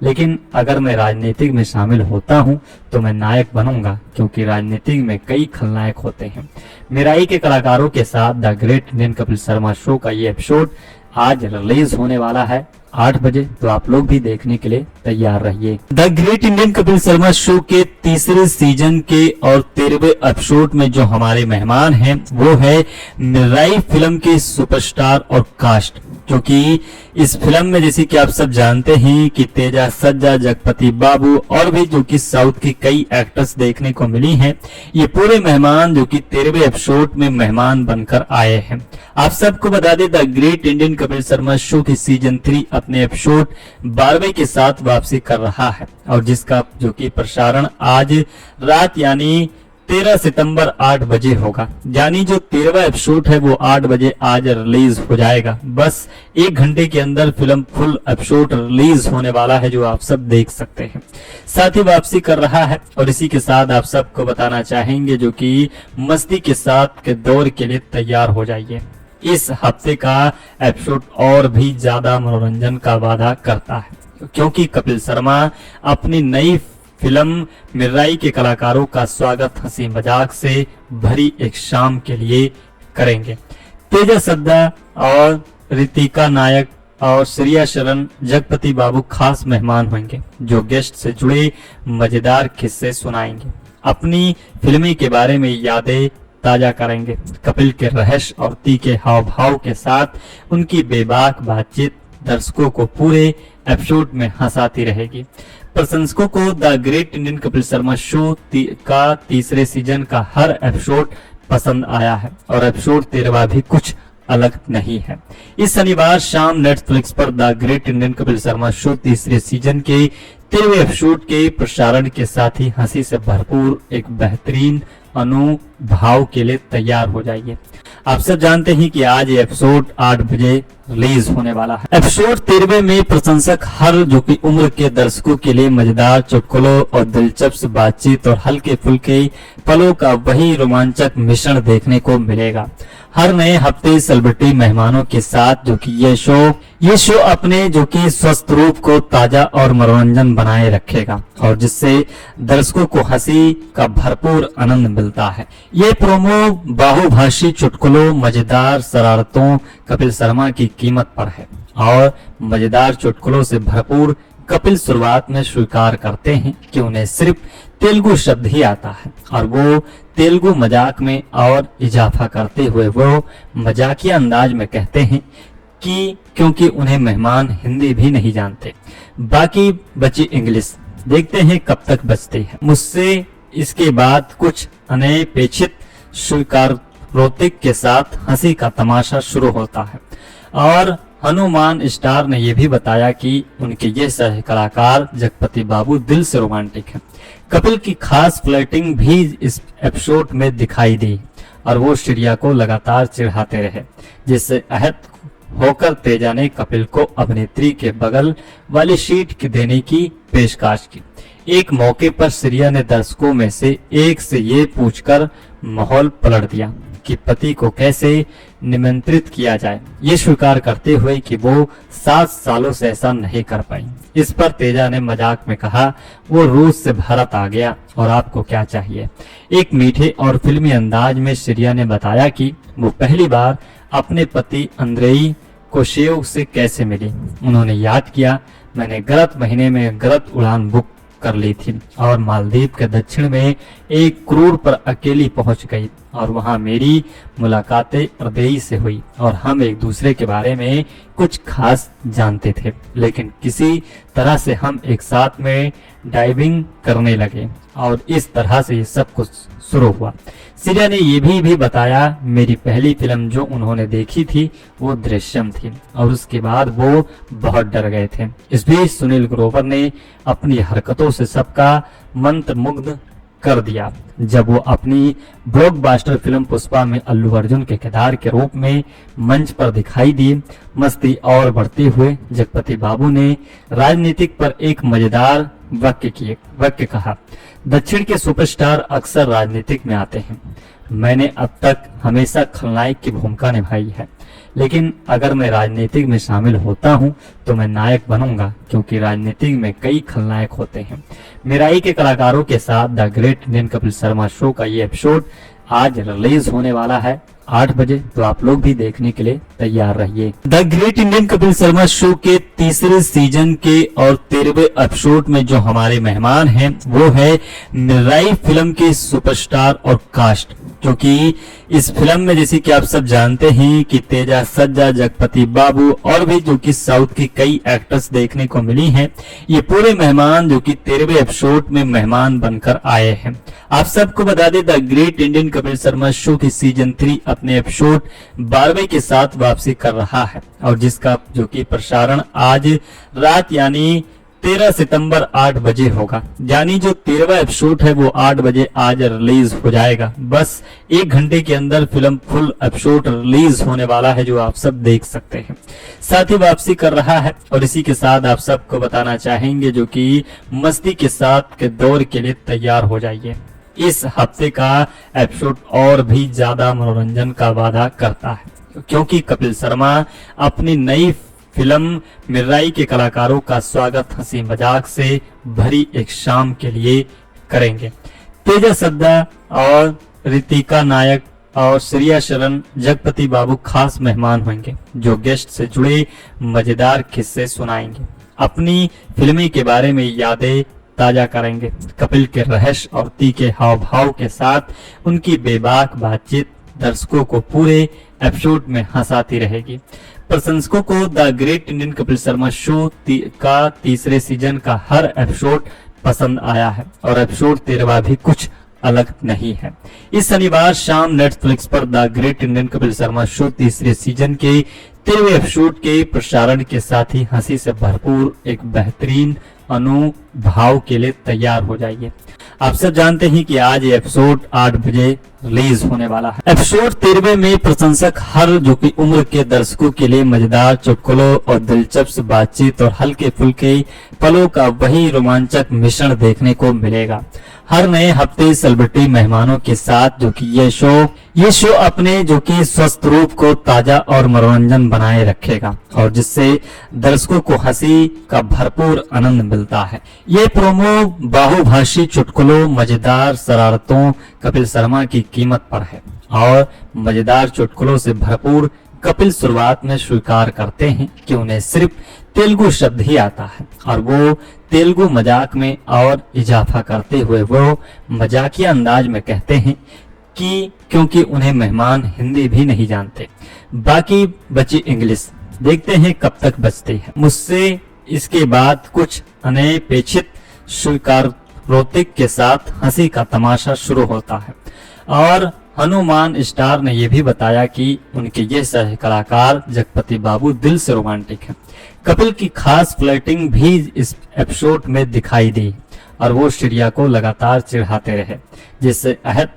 लेकिन अगर मैं राजनीतिक में शामिल होता हूं तो मैं नायक बनूंगा, क्योंकि राजनीतिक में कई खलनायक होते हैं। मिराई के कलाकारों के साथ the great Indian Kapil Sharma show का ये एपिसोड आज रिलीज होने वाला है 8 बजे, तो आप लोग भी देखने के लिए तैयार रहिए। The great Indian Kapil Sharma show के तीसरे सीजन के और 13वें एपिसोड में जो हमारे मेहमान हैं वो है मिराई फिल्म के सुपरस्टार और कास्ट, क्योंकि इस फिल्म में जैसे कि आप सब जानते हैं कि तेजा सज्जा, जगपति बाबू और भी जो कि साउथ की कई एक्टर्स देखने को मिली हैं। ये पूरे मेहमान जो कि 13वें एपिसोड में मेहमान बनकर आए हैं। आप सबको बता दें the great Indian Kapil Sharma show की सीजन 3 अपने एपिसोड 12वें के साथ वापसी कर रहा है, और जिसका जो कि प्रसारण आज रात यानी 13 सितंबर 8 बजे होगा। यानी जो 13वां एपिसोड है वो 8 बजे आज रिलीज हो जाएगा। बस 1 घंटे के अंदर फिल्म फुल एपिसोड रिलीज होने वाला है, जो आप सब देख सकते हैं। साथ ही वापसी कर रहा है, और इसी के साथ आप सबको बताना चाहेंगे जो कि मस्ती के साथ के दौर के लिए तैयार हो जाइए। इस हफ्ते का एपिसोड और भी ज्यादा मनोरंजन का वादा करता है, क्योंकि कपिल शर्मा अपनी नई फिल्म मिराई के कलाकारों का स्वागत हंसी मजाक से भरी एक शाम के लिए करेंगे। तेजा सद्दा और रितिका नायक और श्रेया शरण, जगपति बाबू खास मेहमान होंगे, जो गेस्ट से जुड़े मजेदार किस्से सुनाएंगे, अपनी फिल्मी के बारे में यादें ताजा करेंगे। कपिल के रहस्य और तीखे हाव भाव के साथ उनकी बेबाक बातचीत दर्शकों को पूरे एपिसोड में हंसाती रहेगी। प्रशंसकों को the great Indian Kapil Sharma show का तीसरे सीजन का हर एपिसोड पसंद आया है, और एपिसोड 13वां भी कुछ अलग नहीं है। इस शनिवार शाम नेटफ्लिक्स पर the great Indian Kapil Sharma show तीसरे सीजन के 13वें एपिसोड के प्रसारण के साथ ही हंसी से भरपूर एक बेहतरीन अनुभाव के लिए तैयार हो जाइए। आप सब जानते हैं कि आज ये एपिसोड 8 बजे रिलीज होने वाला है। एपिसोड 13वें में प्रशंसक हर जो कि उम्र के दर्शकों के लिए मजेदार चुटकुलों और दिलचस्प बातचीत और हल्के फुल्के पलों का वही रोमांचक मिश्रण देखने को मिलेगा। हर नए हफ्ते सेलिब्रिटी मेहमानों के साथ जो कि ये शो अपने जो कि स्वस्थ रूप को ताजा और मनोरंजन बनाए रखेगा, और जिससे दर्शकों को हंसी का भरपूर आनंद मिलता है। ये प्रोमो बहुभाषी चुटकुलों, मजेदार शरारतों कपिल शर्मा की कीमत पर है, और मजेदार चुटकुलों से भरपूर कपिल शुरुआत में स्वीकार करते हैं कि उन्हें सिर्फ तेलुगु शब्द ही आता है, और वो तेलुगु मजाक में और इजाफा करते हुए वो मजाकिया अंदाज में कहते हैं कि क्योंकि उन्हें मेहमान हिंदी भी नहीं जानते, बाकी बची इंग्लिश, देखते हैं कब तक बचती है। मुझसे इसके बाद कुछ अनपेक्षित स्वीकारोक्ति के साथ हंसी का तमाशा शुरू होता है, और हनुमान स्टार ने यह भी बताया कि उनके ये सह कलाकार जगपति बाबू दिल से रोमांटिक हैं। कपिल की खास फ्लर्टिंग भी इस एपिसोड में दिखाई दी, और वो श्रेया को लगातार चिढ़ाते रहे, जिससे आहत होकर तेजा ने कपिल को अभिनेत्री के बगल वाली सीट देने की पेशकश की। एक मौके पर श्रेया ने दर्शकों में से एक से ये पूछकर माहौल पलट दिया कि पति को कैसे निमंत्रित किया जाए, ये स्वीकार करते हुए कि वो 7 सालों से ऐसा नहीं कर पाई। इस पर तेजा ने मजाक में कहा, वो रूस से भारत आ गया और आपको क्या चाहिए। एक मीठे और फिल्मी अंदाज में श्रेया ने बताया कि वो पहली बार अपने पति अंद्रेई कोशेव से कैसे मिली। उन्होंने याद किया, मैंने गलत महीने में गलत उड़ान बुक कर ली थी और मालदीव के दक्षिण में एक क्रूज पर अकेली पहुंच गई, और वहां मेरी मुलाकातें अंद्रेई से हुई, और हम एक दूसरे के बारे में कुछ खास जानते थे, लेकिन किसी तरह से हम एक साथ में डाइविंग करने लगे, और इस तरह से ये सब कुछ शुरू हुआ। श्रेया ने ये भी बताया, मेरी पहली फिल्म जो उन्होंने देखी थी वो दृश्यम थी, और उसके बाद वो बहुत डर गए थे। इस बीच सुनील ग्रोवर ने अपनी हरकतों से सबका मंत्रमुग्ध कर दिया जब वो अपनी ब्लॉकबस्टर फिल्म पुष्पा में अल्लू अर्जुन के किरदार के रूप में मंच पर दिखाई दी। मस्ती और बढ़ते हुए जगपति बाबू ने राजनीतिक पर एक मजेदार वाक्य कहा, दक्षिण के सुपरस्टार अक्सर राजनीतिक में आते हैं, मैंने अब तक हमेशा खलनायक की भूमिका निभाई है, लेकिन अगर मैं राजनीतिक में शामिल होता हूं तो मैं नायक बनूंगा, क्योंकि राजनीतिक में कई खलनायक होते हैं। मेराई के कलाकारों के साथ the great Indian Kapil Sharma show का ये एपिसोड आज रिलीज होने वाला है 8 बजे, तो आप लोग भी देखने के लिए तैयार रहिए। The great Indian Kapil Sharma show के तीसरे सीजन के और 13वें एपिसोड में जो हमारे मेहमान हैं वो है मिराई फिल्म के सुपरस्टार और कास्ट, क्योंकि इस फिल्म में जैसे कि आप सब जानते हैं कि तेजा सज्जा, जगपति बाबू और भी जो कि साउथ की कई एक्टर्स देखने को मिली हैं, ये पूरे मेहमान जो कि 13वें एपिसोड में मेहमान बनकर आए हैं। आप सबको बता दें the great Indian Kapil Sharma show की सीजन 3 अपने एपिसोड 12वें के साथ वापसी कर रहा है, और जिसका जो कि प्रसारण आज रात यानी 13 सितंबर 8 बजे होगा। यानी जो 13वां एपिसोड है वो 8 बजे आज रिलीज हो जाएगा। बस 1 घंटे के अंदर फिल्म फुल एपिसोड रिलीज होने वाला है, जो आप सब देख सकते हैं। साथ ही वापसी कर रहा है, और इसी के साथ आप सबको बताना चाहेंगे जो कि मस्ती के साथ के दौर के लिए तैयार हो जाइए। इस हफ्ते का एपिसोड और भी ज्यादा मनोरंजन का वादा करता है, क्योंकि कपिल शर्मा अपनी नई फिल्म मिराई के कलाकारों का स्वागत हंसी मजाक से भरी एक शाम के लिए करेंगे। तेजा सद्दा और रितिका नायक और श्रेया शरण, जगपति बाबू खास मेहमान होंगे, जो गेस्ट से जुड़े मजेदार किस्से सुनाएंगे, अपनी फिल्म के बारे में यादें ताजा करेंगे। कपिल के रहस्य और तीखे हाव भाव के साथ उनकी बेबाक बातचीत दर्शकों को पूरे एपिसोड में हंसाती रहेगी। प्रशंसकों को the great Indian Kapil Sharma show का तीसरे सीजन का हर एपिसोड पसंद आया है, और एपिसोड 13वां भी कुछ अलग नहीं है। इस शनिवार शाम नेटफ्लिक्स पर the great Indian Kapil Sharma show तीसरे सीजन के 13वें एपिसोड के प्रसारण के साथ ही हंसी से भरपूर एक बेहतरीन अनुभाव के लिए तैयार हो जाइए। आप सब जानते हैं कि आज ये एपिसोड 8 बजे रिलीज होने वाला है। एपिसोड 13वें में प्रशंसक हर जो कि उम्र के दर्शकों के लिए मजेदार चुटकुलों और दिलचस्प बातचीत और हल्के फुल्के पलों का वही रोमांचक मिश्रण देखने को मिलेगा। हर नए हफ्ते सेलिब्रिटी मेहमानों के साथ जो कि ये शो अपने जो कि स्वस्थ रूप को ताजा और मनोरंजन बनाए रखेगा, और जिससे दर्शकों को हंसी का भरपूर आनंद मिलता है। ये प्रोमो बहुभाषी चुटकुलों, मजेदार शरारतों कपिल शर्मा की कीमत पर है, और मजेदार चुटकुलों से भरपूर कपिल शुरुआत में स्वीकार करते हैं कि उन्हें सिर्फ तेलुगु शब्द ही आता है, और वो तेलुगु मजाक में और इजाफा करते हुए वो मजाकिया अंदाज में कहते हैं कि क्योंकि उन्हें मेहमान हिंदी भी नहीं जानते, बाकी बची इंग्लिश, देखते हैं कब तक बचती है मुझसे। इसके बाद कुछ अनपेक्षित स्वीकारोक्ति के साथ हंसी का तमाशा शुरू होता है, और हनुमान स्टार ने यह भी बताया कि उनके ये सह कलाकार जगपति बाबू दिल से रोमांटिक हैं। कपिल की खास फ्लर्टिंग भी इस एपिसोड में दिखाई दी, और वो श्रेया को लगातार चिढ़ाते रहे, जिससे आहत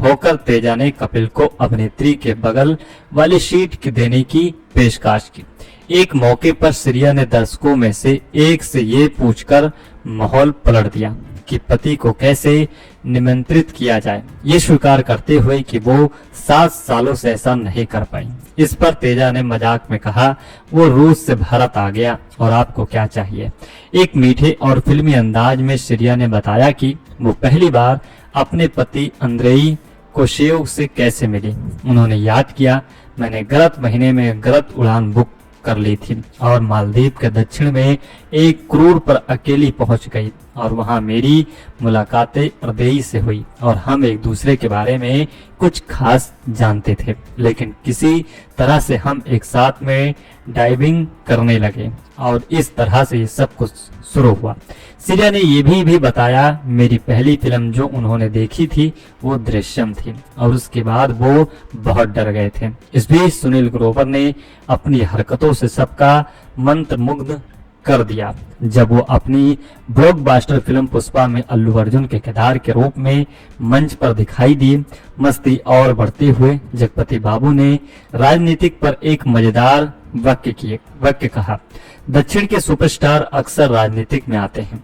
होकर तेजा ने कपिल को अभिनेत्री के बगल वाली सीट देने की पेशकश की। एक मौके पर श्रेया ने दर्शकों में से एक से ये पूछकर माहौल पलट दिया कि पति को कैसे निमंत्रित किया जाए, ये स्वीकार करते हुए कि वो 7 सालों से ऐसा नहीं कर पाई। इस पर तेजा ने मजाक में कहा, वो रूस से भारत आ गया और आपको क्या चाहिए। एक मीठे और फिल्मी अंदाज में श्रेया ने बताया कि वो पहली बार अपने पति अंद्रेई कोशेव से कैसे मिली। उन्होंने याद किया, मैंने गलत महीने में गलत उड़ान बुक कर ली थी और मालदीव के दक्षिण में एक क्रूर पर अकेली पहुंच गई, और वहां मेरी मुलाकातें अर्देई से हुई, और हम एक दूसरे के बारे में कुछ खास जानते थे, लेकिन किसी तरह से हम एक साथ में डाइविंग करने लगे, और इस तरह से ये सब कुछ शुरू हुआ। श्रेया ने ये भी बताया, मेरी पहली फिल्म जो उन्होंने देखी थी वो दृश्यम थी, और उसके बाद वो बहुत डर गए थे। इस बीच सुनील ग्रोवर ने अपनी हरकतों से सबका मंत्रमुग्ध कर दिया जब वो अपनी ब्लॉकबस्टर फिल्म पुष्पा में अल्लू अर्जुन के किरदार के रूप में मंच पर दिखाई दी। मस्ती और बढ़ते हुए जगपति बाबू ने राजनीतिक पर एक मजेदार वाक्य कहा, दक्षिण के सुपरस्टार अक्सर राजनीतिक में आते हैं,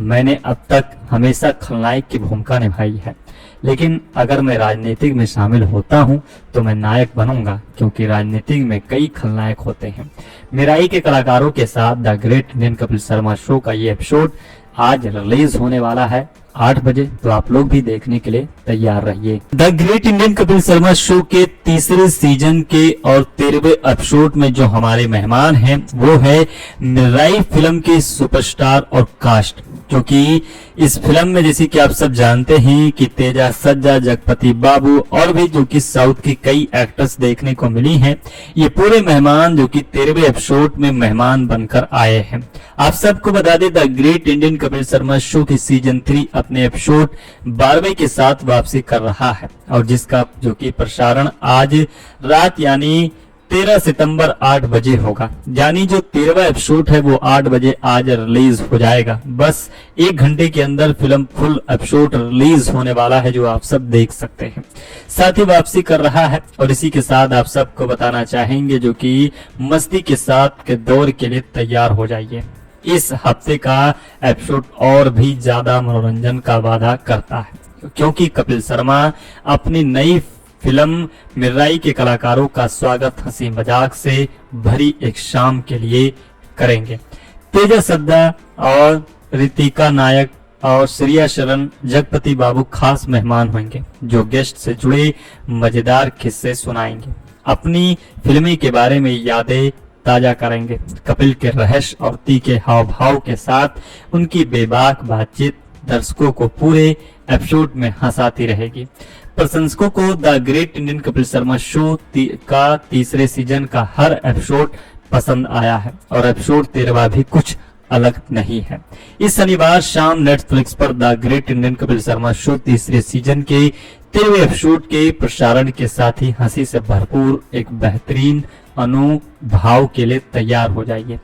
मैंने अब तक हमेशा खलनायक की भूमिका निभाई है, लेकिन अगर मैं राजनीतिक में शामिल होता हूं तो मैं नायक बनूंगा, क्योंकि राजनीतिक में कई खलनायक होते हैं। मिराई के कलाकारों के साथ the great Indian Kapil Sharma show का ये एपिसोड आज रिलीज होने वाला है 8 बजे, तो आप लोग भी देखने के लिए तैयार रहिए। The great Indian Kapil Sharma show के तीसरे सीजन के और 13वें एपिसोड में जो हमारे मेहमान हैं वो है मिराई फिल्म के सुपरस्टार और कास्ट, क्योंकि इस फिल्म में जैसे कि आप सब जानते हैं कि तेजा सज्जा, जगपति बाबू और भी जो कि साउथ की कई एक्टर्स देखने को मिली हैं, ये पूरे मेहमान जो कि 13वें एपिसोड में मेहमान बनकर आए हैं। आप सबको बता दें the great Indian Kapil Sharma show की सीजन 3 अपने एपिसोड 12वें के साथ वापसी कर रहा है, और जिसका जो कि प्रसारण आज रात यानी 13 सितंबर 8 बजे होगा। यानी जो 13वां एपिसोड है वो 8 बजे आज रिलीज हो जाएगा। बस 1 घंटे के अंदर फिल्म फुल एपिसोड रिलीज होने वाला है, जो आप सब देख सकते हैं। साथ ही वापसी कर रहा है, और इसी के साथ आप सबको बताना चाहेंगे जो कि मस्ती के साथ के दौर के लिए तैयार हो जाइए। इस हफ्ते का एपिसोड और भी ज्यादा मनोरंजन का वादा करता है, क्योंकि कपिल शर्मा अपनी नई फिल्म मिराई के कलाकारों का स्वागत हंसी मजाक से भरी एक शाम के लिए करेंगे। तेजा सद्दा और रितिका नायक और श्रेया शरण, जगपति बाबू खास मेहमान होंगे, जो गेस्ट से जुड़े मजेदार किस्से सुनाएंगे, अपनी फिल्मी के बारे में यादें ताजा करेंगे। कपिल के रहस्य और तीखे हाव भाव के साथ उनकी बेबाक बातचीत दर्शकों को पूरे एपिसोड में हंसाती रहेगी। प्रशंसकों को the great Indian Kapil Sharma show का तीसरे सीजन का हर एपिसोड पसंद आया है, और एपिसोड 13वां भी कुछ अलग नहीं है। इस शनिवार शाम नेटफ्लिक्स पर the great Indian Kapil Sharma show तीसरे सीजन के 13वें एपिसोड के प्रसारण के साथ ही हंसी से भरपूर एक बेहतरीन अनुभाव के लिए तैयार हो जाइए।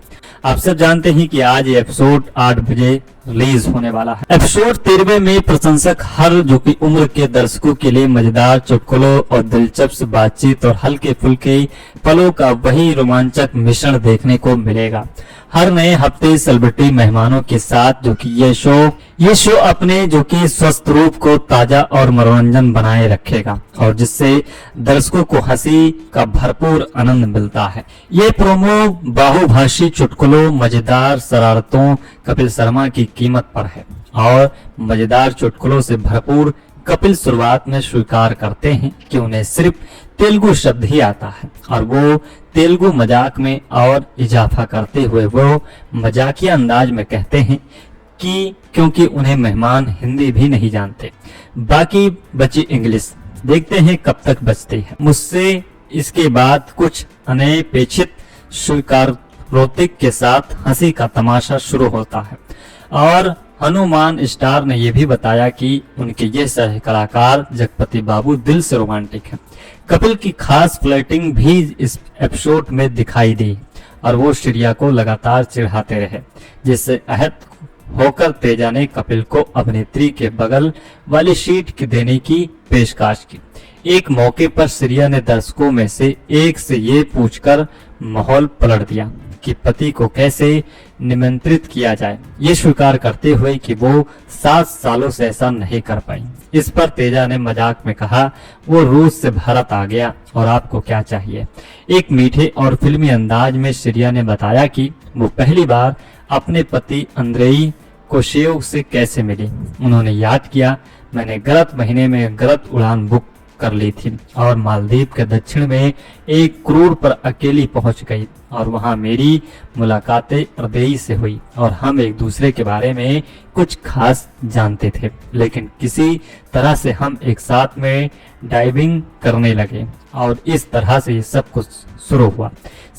आप सब जानते हैं कि आज ये एपिसोड 8 बजे रिलीज होने वाला है। एपिसोड 13वें में प्रशंसक हर जो कि उम्र के दर्शकों के लिए मजेदार चुटकुलों और दिलचस्प बातचीत और हल्के फुल्के पलों का वही रोमांचक मिश्रण देखने को मिलेगा। हर नए हफ्ते सेलिब्रिटी मेहमानों के साथ जो कि ये शो अपने जो कि स्वस्थ रूप को ताजा और मनोरंजन बनाए रखेगा, और जिससे दर्शकों को हंसी का भरपूर आनंद मिलता है। ये प्रोमो बहुभाषी चुटकुलों, मजेदार शरारतों कपिल शर्मा की कीमत पर है, और मजेदार चुटकुलों से भरपूर कपिल शुरुआत में स्वीकार करते हैं कि उन्हें सिर्फ तेलुगु शब्द ही आता है, और वो तेलुगु मजाक में और इजाफा करते हुए वो मजाकिया अंदाज में कहते हैं कि क्योंकि उन्हें मेहमान हिंदी भी नहीं जानते, बाकी बची इंग्लिश, देखते हैं कब तक बचती है मुझसे। इसके बाद कुछ अनपेक्षित स्वीकारोक्ति के साथ हंसी का तमाशा शुरू होता है, और हनुमान स्टार ने यह भी बताया कि उनके ये सह कलाकार जगपति बाबू दिल से रोमांटिक हैं। कपिल की खास फ्लर्टिंग भी इस एपिसोड में दिखाई दी, और वो श्रेया को लगातार चिढ़ाते रहे, जिससे आहत होकर तेजा ने कपिल को अभिनेत्री के बगल वाली सीट देने की पेशकश की। एक मौके पर श्रेया ने दर्शकों में से एक से ये पूछकर माहौल पलट दिया कि पति को कैसे निमंत्रित किया जाए, ये स्वीकार करते हुए कि वो 7 सालों से ऐसा नहीं कर पाई। इस पर तेजा ने मजाक में कहा, वो रूस से भारत आ गया और आपको क्या चाहिए। एक मीठे और फिल्मी अंदाज में श्रेया ने बताया कि वो पहली बार अपने पति अंद्रेई कोशेव से कैसे मिली। उन्होंने याद किया, मैंने गलत महीने में गलत उड़ान बुक कर ली थी और मालदीव के दक्षिण में एक क्रूर पर अकेली पहुंच गई, और वहां मेरी मुलाकातें हृदय से हुई, और हम एक दूसरे के बारे में कुछ खास जानते थे, लेकिन किसी तरह से हम एक साथ में डाइविंग करने लगे, और इस तरह से ये सब कुछ शुरू हुआ।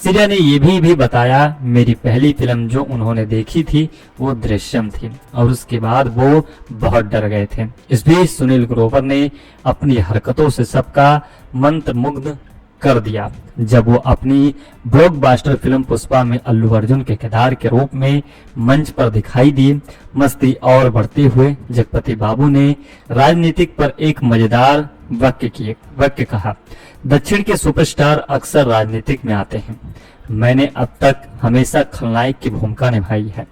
श्रेया ने ये भी बताया, मेरी पहली फिल्म जो उन्होंने देखी थी वो दृश्यम थी, और उसके बाद वो बहुत डर गए थे। इस बीच सुनील ग्रोवर ने अपनी हरकतों से सबका मंत्रमुग्ध कर दिया जब वो अपनी ब्लॉकबस्टर फिल्म पुष्पा में अल्लू अर्जुन के किरदार के रूप में मंच पर दिखाई दी। मस्ती और बढ़ते हुए जगपति बाबू ने राजनीतिक पर एक मजेदार वाक्य कहा, दक्षिण के सुपरस्टार अक्सर राजनीतिक में आते हैं, मैंने अब तक हमेशा खलनायक की भूमिका निभाई है,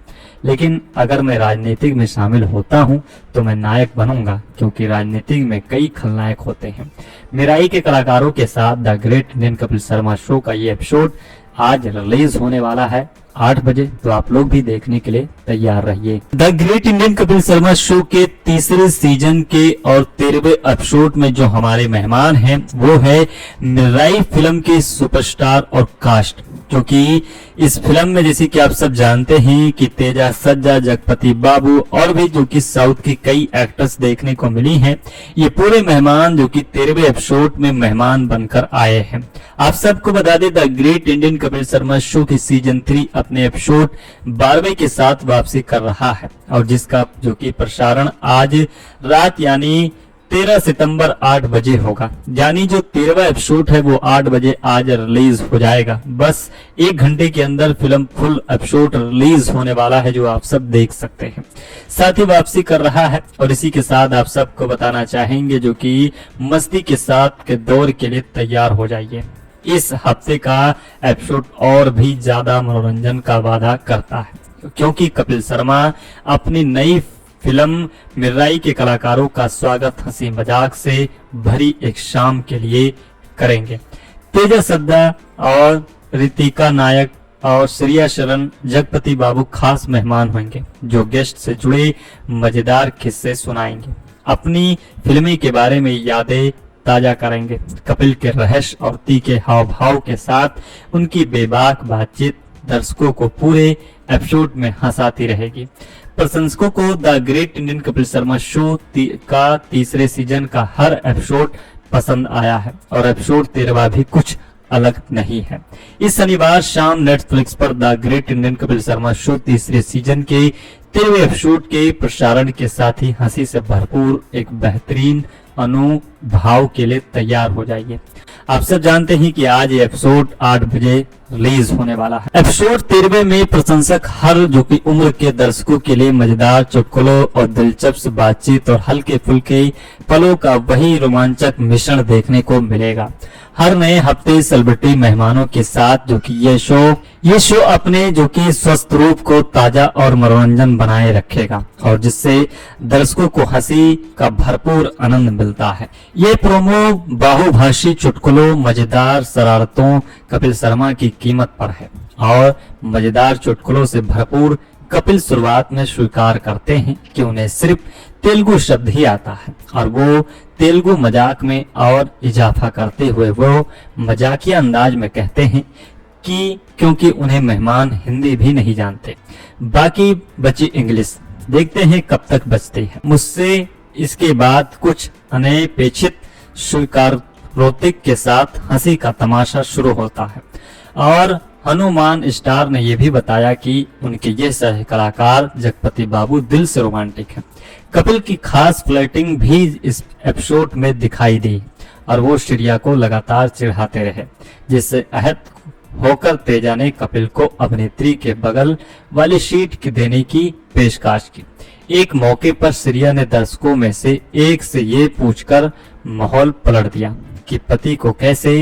लेकिन अगर मैं राजनीतिक में शामिल होता हूं तो मैं नायक बनूंगा, क्योंकि राजनीतिक में कई खलनायक होते हैं। मेराई के कलाकारों के साथ the great Indian Kapil Sharma show का ये एपिसोड आज रिलीज होने वाला है 8 बजे, तो आप लोग भी देखने के लिए तैयार रहिए। The great Indian Kapil Sharma show के तीसरे सीजन के और 13वें एपिसोड में जो हमारे मेहमान हैं वो है मिराई फिल्म के सुपरस्टार और कास्ट, क्योंकि इस फिल्म में जैसे कि आप सब जानते हैं कि तेजा सज्जा, जगपति बाबू और भी जो कि साउथ की कई एक्टर्स देखने को मिली हैं, ये पूरे मेहमान जो कि 13वें एपिसोड में मेहमान बनकर आए हैं। आप सबको बता दें the great Indian Kapil Sharma show की सीजन 3 अपने एपिसोड 12वें के साथ वापसी कर रहा है, और जिसका जो कि प्रसारण आज रात यानी 13 सितंबर 8 बजे होगा। यानी जो 13वां एपिसोड है वो 8 बजे आज रिलीज हो जाएगा। बस 1 घंटे के अंदर फिल्म फुल एपिसोड रिलीज होने वाला है, जो आप सब देख सकते हैं। साथ ही वापसी कर रहा है, और इसी के साथ आप सबको बताना चाहेंगे जो कि मस्ती के साथ के दौर के लिए तैयार हो जाइए। इस हफ्ते का एपिसोड और भी ज्यादा मनोरंजन का वादा करता है, क्योंकि कपिल शर्मा अपनी नई फिल्म मिराई के कलाकारों का स्वागत हंसी मजाक से भरी एक शाम के लिए करेंगे। तेजा सद्दा और रितिका नायक और श्रेया शरण, जगपति बाबू खास मेहमान होंगे, जो गेस्ट से जुड़े मजेदार किस्से सुनाएंगे, अपनी फिल्मी के बारे में यादें ताजा करेंगे। कपिल के रहस्य और तीखे हाव भाव के साथ उनकी बेबाक बातचीत दर्शकों को पूरे एपिसोड में हंसाती रहेगी। प्रशंसकों को the great Indian Kapil Sharma show का तीसरे सीजन का हर एपिसोड पसंद आया है, और एपिसोड 13वां भी कुछ अलग नहीं है। इस शनिवार शाम नेटफ्लिक्स पर the great Indian Kapil Sharma show तीसरे सीजन के 13वें एपिसोड के प्रसारण के साथ ही हंसी से भरपूर एक बेहतरीन अनुभाव के लिए तैयार हो जाइए। आप सब जानते हैं कि आज ये एपिसोड 8 बजे रिलीज होने वाला है। एपिसोड 13वें में प्रशंसक हर जो कि उम्र के दर्शकों के लिए मजेदार चुटकुलों और दिलचस्प बातचीत और हल्के फुल्के पलों का वही रोमांचक मिश्रण देखने को मिलेगा। हर नए हफ्ते सेलिब्रिटी मेहमानों के साथ जो कि ये शो अपने जो कि स्वस्थ रूप को ताजा और मनोरंजन बनाए रखेगा, और जिससे दर्शकों को हंसी का भरपूर आनंद मिलता है। ये प्रोमो बहुभाषी चुटकुलों, मजेदार शरारतों कपिल शर्मा की कीमत पर है, और मजेदार चुटकुलों से भरपूर कपिल शुरुआत में स्वीकार करते हैं कि उन्हें सिर्फ तेलुगु शब्द ही आता है, और वो तेलुगु मजाक में और इजाफा करते हुए वो मजाकिया अंदाज में कहते हैं कि क्योंकि उन्हें मेहमान हिंदी भी नहीं जानते, बाकी बची इंग्लिश, देखते हैं कब तक बचती है मुझसे। इसके बाद कुछ अनपेक्षित स्वीकारोक्ति के साथ हंसी का तमाशा शुरू होता है, और हनुमान स्टार ने यह भी बताया कि उनके ये सह कलाकार जगपति बाबू दिल से रोमांटिक हैं। कपिल की खास फ्लर्टिंग भी इस एपिसोड में दिखाई दी, और वो श्रेया को लगातार चिढ़ाते रहे, जिससे आहत होकर तेजा ने कपिल को अभिनेत्री के बगल वाली सीट की देने की पेशकश की। एक मौके पर श्रेया ने दर्शकों में से एक से ये पूछकर माहौल पलट दिया कि पति को कैसे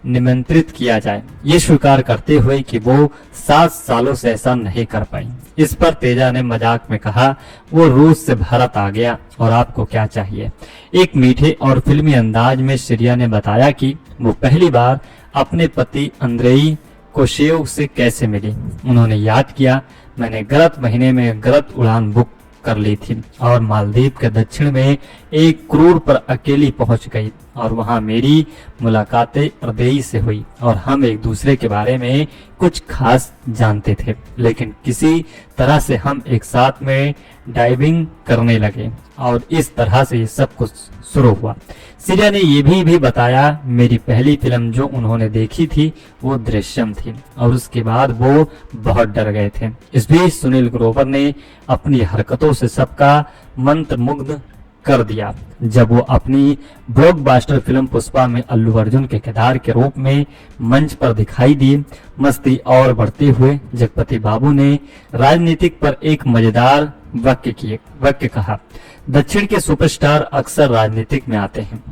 निमंत्रित किया जाए, ये स्वीकार करते हुए कि वो 7 सालों से ऐसा नहीं कर पाई। इस पर तेजा ने मजाक में कहा, वो रूस से भारत आ गया और आपको क्या चाहिए। एक मीठे और फिल्मी अंदाज में श्रेया ने बताया कि वो पहली बार अपने पति अंद्रेई कोशेव से कैसे मिली। उन्होंने याद किया, मैंने गलत महीने में गलत उड़ान बुक कर ली थी और मालदीव के दक्षिण में एक क्रूर पर अकेली पहुंच गई, और वहां मेरी मुलाकातें अंद्रेई से हुई, और हम एक दूसरे के बारे में कुछ खास जानते थे, लेकिन किसी तरह से हम एक साथ में डाइविंग करने लगे, और इस तरह से ये सब कुछ शुरू हुआ। श्रेया ने ये भी बताया, मेरी पहली फिल्म जो उन्होंने देखी थी वो दृश्यम थी, और उसके बाद वो बहुत डर गए थे। इस बीच सुनील ग्रोवर ने अपनी हरकतों से सबका मंत्रमुग्ध कर दिया जब वो अपनी ब्लॉकबस्टर फिल्म पुष्पा में अल्लू अर्जुन के किरदार के रूप में मंच पर दिखाई दी। मस्ती और बढ़ते हुए जगपति बाबू ने राजनीतिक पर एक मजेदार वाक्य कहा, दक्षिण के सुपरस्टार अक्सर राजनीतिक में आते हैं।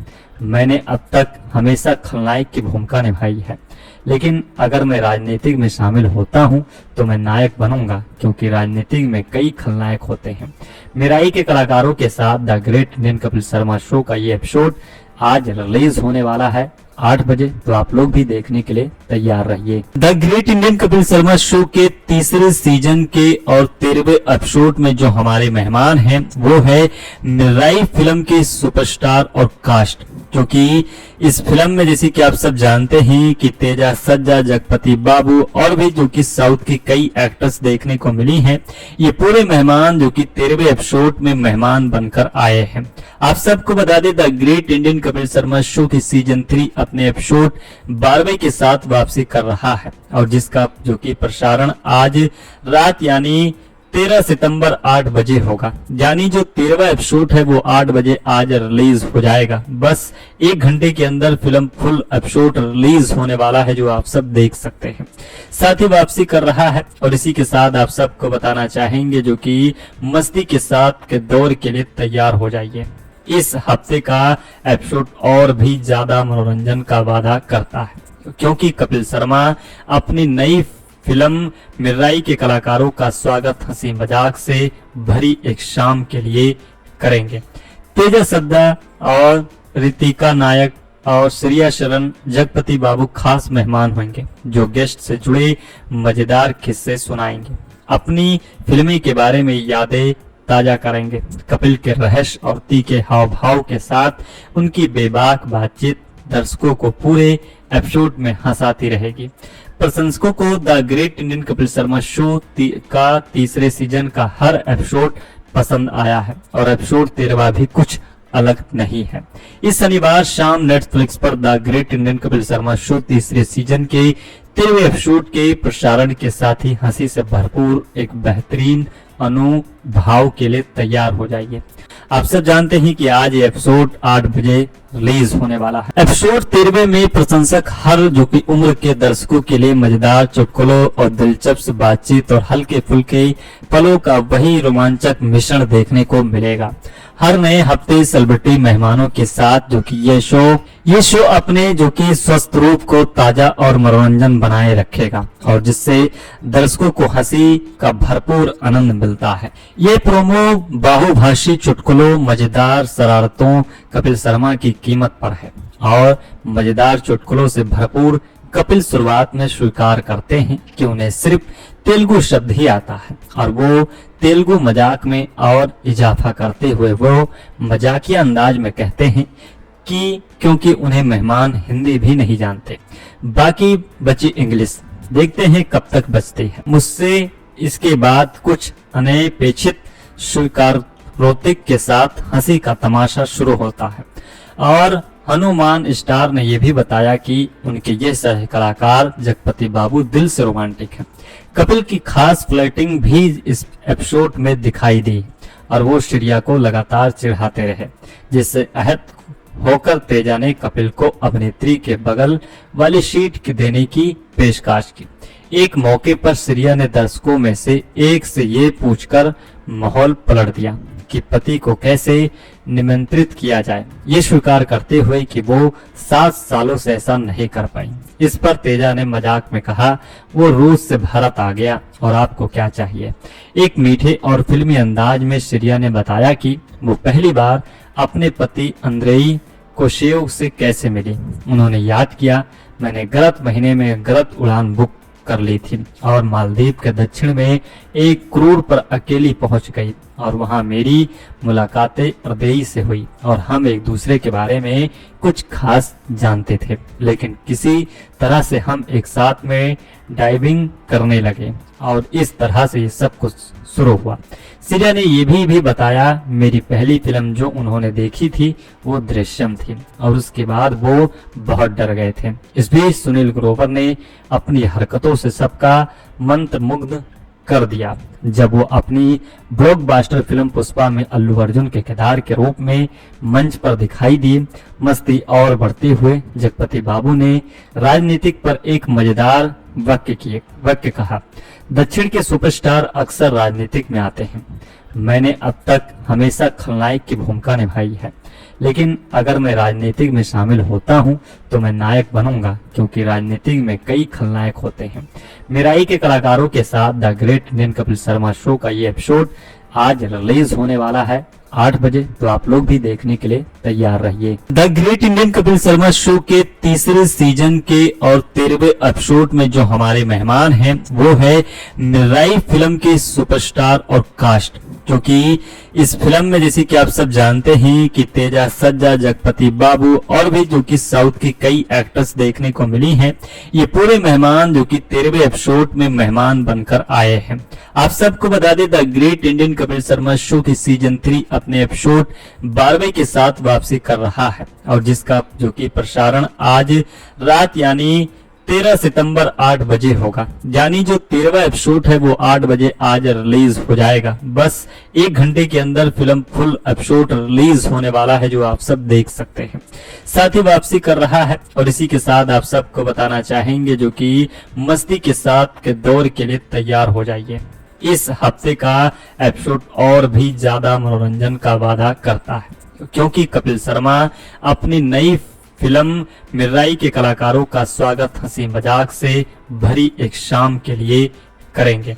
मैंने अब तक हमेशा खलनायक की भूमिका निभाई है, लेकिन अगर मैं राजनीतिक में शामिल होता हूं तो मैं नायक बनूंगा, क्योंकि राजनीतिक में कई खलनायक होते हैं। मिराई के कलाकारों के साथ the great Indian Kapil Sharma show का ये एपिसोड आज रिलीज होने वाला है 8 बजे, तो आप लोग भी देखने के लिए तैयार रहिए। The great Indian Kapil Sharma show के तीसरे सीजन के और 13वें एपिसोड में जो हमारे मेहमान हैं वो है मिराई फिल्म के सुपरस्टार और कास्ट, क्योंकि इस फिल्म में जैसे कि आप सब जानते हैं कि तेजा सज्जा, जगपति बाबू और भी जो कि साउथ की कई एक्टर्स देखने को मिली हैं, ये पूरे मेहमान जो कि 13वें एपिसोड में मेहमान बनकर आए हैं। आप सबको बता दें the great Indian Kapil Sharma show की सीजन 3 अपने एपिसोड 12वें के साथ वापसी कर रहा है, और जिसका जो कि प्रसारण आज रात यानी 13 सितंबर 8 बजे होगा। यानी जो 13वां एपिसोड है वो 8 बजे आज रिलीज हो जाएगा। बस 1 घंटे के अंदर फिल्म फुल एपिसोड रिलीज होने वाला है, जो आप सब देख सकते हैं। साथ ही वापसी कर रहा है, और इसी के साथ आप सबको बताना चाहेंगे जो कि मस्ती के साथ के दौर के लिए तैयार हो जाइए। इस हफ्ते का एपिसोड और भी ज्यादा मनोरंजन का वादा करता है, क्योंकि कपिल शर्मा अपनी नई फिल्म मिराई के कलाकारों का स्वागत हंसी मजाक से भरी एक शाम के लिए करेंगे। तेजा सद्दा और रितिका नायक और श्रेया शरण, जगपति बाबू खास मेहमान होंगे, जो गेस्ट से जुड़े मजेदार किस्से सुनाएंगे, अपनी फिल्मी के बारे में यादें ताजा करेंगे। कपिल के रहस्य और तीखे हाव भाव के साथ उनकी बेबाक बातचीत दर्शकों को पूरे एपिसोड में हंसाती रहेगी। प्रशंसकों को the great Indian Kapil Sharma show का तीसरे सीजन का हर एपिसोड पसंद आया है, और एपिसोड 13वां भी कुछ अलग नहीं है। इस शनिवार शाम नेटफ्लिक्स पर the great Indian Kapil Sharma show तीसरे सीजन के 13वें एपिसोड के प्रसारण के साथ ही हंसी से भरपूर एक बेहतरीन अनुभव के लिए तैयार हो जाइए। आप सब जानते हैं कि आज ये एपिसोड 8 बजे रिलीज होने वाला है। एपिसोड 13वें में प्रशंसक हर जो कि उम्र के दर्शकों के लिए मजेदार चुटकुलों और दिलचस्प बातचीत और हल्के फुल्के पलों का वही रोमांचक मिश्रण देखने को मिलेगा। हर नए हफ्ते सेलिब्रिटी मेहमानों के साथ जो कि ये शो अपने जो कि स्वस्थ रूप को ताजा और मनोरंजन बनाए रखेगा, और जिससे दर्शकों को हंसी का भरपूर आनंद मिलता है। ये प्रोमो बहुभाषी चुटकुलों, मजेदार शरारतों कपिल शर्मा की कीमत पर है, और मजेदार चुटकुलों से भरपूर कपिल शुरुआत में स्वीकार करते हैं कि उन्हें सिर्फ तेलुगु शब्द ही आता है, और वो तेलुगु मजाक में और इजाफा करते हुए वो मजाकिया अंदाज में कहते हैं कि क्योंकि उन्हें मेहमान हिंदी भी नहीं जानते, बाकी बची इंग्लिश, देखते हैं कब तक बचती है मुझसे। इसके बाद कुछ अनपेक्षित स्वीकारोक्ति के साथ हंसी का तमाशा शुरू होता है, और हनुमान स्टार ने यह भी बताया कि उनके ये सह कलाकार जगपति बाबू दिल से रोमांटिक हैं। कपिल की खास फ्लर्टिंग भी इस एपिसोड में दिखाई दी, और वो श्रेया को लगातार चिढ़ाते रहे, जिससे आहत होकर तेजा ने कपिल को अभिनेत्री के बगल वाली सीट की देने की पेशकश की। एक मौके पर श्रेया ने दर्शकों में से एक से ये पूछकर माहौल पलट दिया कि पति को कैसे निमंत्रित किया जाए, ये स्वीकार करते हुए कि वो 7 सालों से ऐसा नहीं कर पाई। इस पर तेजा ने मजाक में कहा, वो रूस से भारत आ गया और आपको क्या चाहिए। एक मीठे और फिल्मी अंदाज में श्रेया ने बताया कि वो पहली बार अपने पति अंद्रेई कोशेव से कैसे मिली। उन्होंने याद किया, मैंने गलत महीने में गलत उड़ान बुक कर ली थी और मालदीव के दक्षिण में एक क्रूर पर अकेली पहुंच गई, और वहां मेरी मुलाकातें अंद्रेई से हुई, और हम एक दूसरे के बारे में कुछ खास जानते थे, लेकिन किसी तरह से हम एक साथ में डाइविंग करने लगे, और इस तरह से ये सब कुछ शुरू हुआ। श्रेया ने ये भी बताया, मेरी पहली फिल्म जो उन्होंने देखी थी वो दृश्यम थी, और उसके बाद वो बहुत डर गए थे। इस बीच सुनील ग्रोवर ने अपनी हरकतों से सबका मंत्रमुग्ध कर दिया जब वो अपनी ब्लॉकबस्टर फिल्म पुष्पा में अल्लू अर्जुन के किरदार के रूप में मंच पर दिखाई दी। मस्ती और बढ़ते हुए जगपति बाबू ने राजनीतिक पर एक मजेदार वाक्य कहा, दक्षिण के सुपरस्टार अक्सर राजनीतिक में आते हैं, मैंने अब तक हमेशा खलनायक की भूमिका निभाई है, लेकिन अगर मैं राजनीतिक में शामिल होता हूं तो मैं नायक बनूंगा, क्योंकि राजनीतिक में कई खलनायक होते हैं। मिराई के कलाकारों के साथ the great Indian Kapil Sharma show का ये एपिसोड आज रिलीज होने वाला है 8 बजे, तो आप लोग भी देखने के लिए तैयार रहिए। The great Indian Kapil Sharma show के तीसरे सीजन के और 13वें एपिसोड में जो हमारे मेहमान हैं वो है मिराई फिल्म के सुपरस्टार और कास्ट, क्योंकि इस फिल्म में जैसे कि आप सब जानते हैं कि तेजा सज्जा, जगपति बाबू और भी जो कि साउथ की कई एक्टर्स देखने को मिली हैं, ये पूरे मेहमान जो कि 13वें एपिसोड में मेहमान बनकर आए हैं। आप सबको बता दें the great Indian Kapil Sharma show की सीजन 3 अपने एपिसोड 12वें के साथ वापसी कर रहा है, और जिसका जो कि प्रसारण आज रात यानी 13 सितंबर 8 बजे होगा। यानी जो 13वां एपिसोड है वो 8 बजे आज रिलीज हो जाएगा। बस 1 घंटे के अंदर फिल्म फुल एपिसोड रिलीज होने वाला है, जो आप सब देख सकते हैं। साथ ही वापसी कर रहा है, और इसी के साथ आप सबको बताना चाहेंगे जो कि मस्ती के साथ के दौर के लिए तैयार हो जाइए। इस हफ्ते का एपिसोड और भी ज्यादा मनोरंजन का वादा करता है, क्योंकि कपिल शर्मा अपनी नई फिल्म मिराई के कलाकारों का स्वागत हंसी मजाक से भरी एक शाम के लिए करेंगे।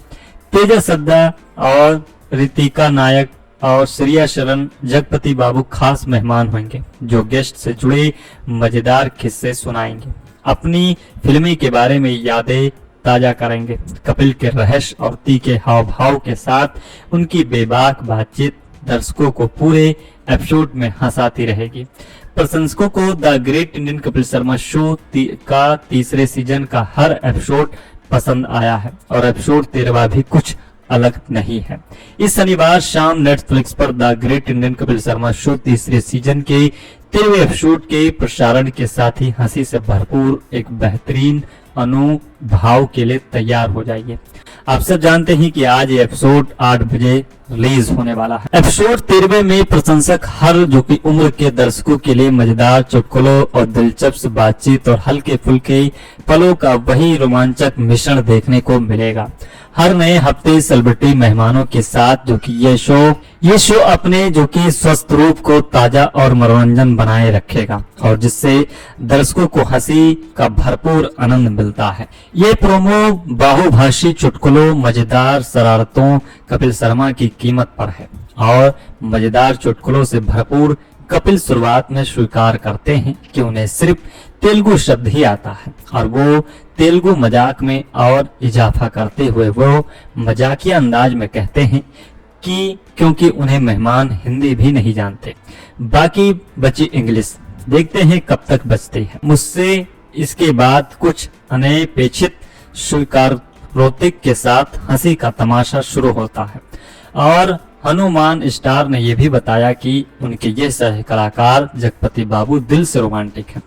तेजा सद्दा और रितिका नायक और श्रेया शरण, जगपति बाबू खास मेहमान होंगे, जो गेस्ट से जुड़े मजेदार किस्से सुनाएंगे, अपनी फिल्मी के बारे में यादें ताजा करेंगे। कपिल के रहस्य और तीखे हाव भाव के साथ उनकी बेबाक बातचीत दर्शकों को पूरे एपिसोड में हंसाती रहेगी। प्रशंसकों को the great Indian Kapil Sharma show का तीसरे सीजन का हर एपिसोड पसंद आया है, और एपिसोड 13वां भी कुछ अलग नहीं है। इस शनिवार शाम नेटफ्लिक्स पर the great Indian Kapil Sharma show तीसरे सीजन के 13वें एपिसोड के प्रसारण के साथ ही हंसी से भरपूर एक बेहतरीन अनुभाव के लिए तैयार हो जाइए। आप सब जानते हैं कि आज ये एपिसोड 8 बजे रिलीज होने वाला है। एपिसोड 13वें में प्रशंसक हर जो कि उम्र के दर्शकों के लिए मजेदार चुटकुलों और दिलचस्प बातचीत और हल्के फुल्के पलों का वही रोमांचक मिश्रण देखने को मिलेगा। हर नए हफ्ते सेलिब्रिटी मेहमानों के साथ जो कि ये शो अपने जो कि स्वस्थ रूप को ताजा और मनोरंजन बनाए रखेगा, और जिससे दर्शकों को हंसी का भरपूर आनंद मिलता है। ये प्रोमो बहुभाषी चुटकुलों, मजेदार शरारतों कपिल शर्मा की कीमत पर है, और मजेदार चुटकुलों से भरपूर कपिल शुरुआत में स्वीकार करते हैं कि उन्हें सिर्फ तेलुगु शब्द ही आता है, और वो तेलुगु मजाक में और इजाफा करते हुए वो मजाकिया अंदाज में कहते हैं कि क्योंकि उन्हें मेहमान हिंदी भी नहीं जानते, बाकी बची इंग्लिश, देखते हैं कब तक बचती है मुझसे। इसके बाद कुछ अनपेक्षित स्वीकारोक्ति के साथ हंसी का तमाशा शुरू होता है, और हनुमान स्टार ने यह भी बताया कि उनके ये सह कलाकार जगपति बाबू दिल से रोमांटिक हैं।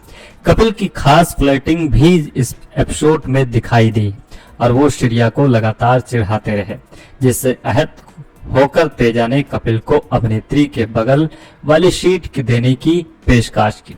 कपिल की खास फ्लर्टिंग भी इस एपिसोड में दिखाई दी, और वो श्रेया को लगातार चिढ़ाते रहे, जिससे आहत होकर तेजा ने कपिल को अभिनेत्री के बगल वाली सीट देने की पेशकश की।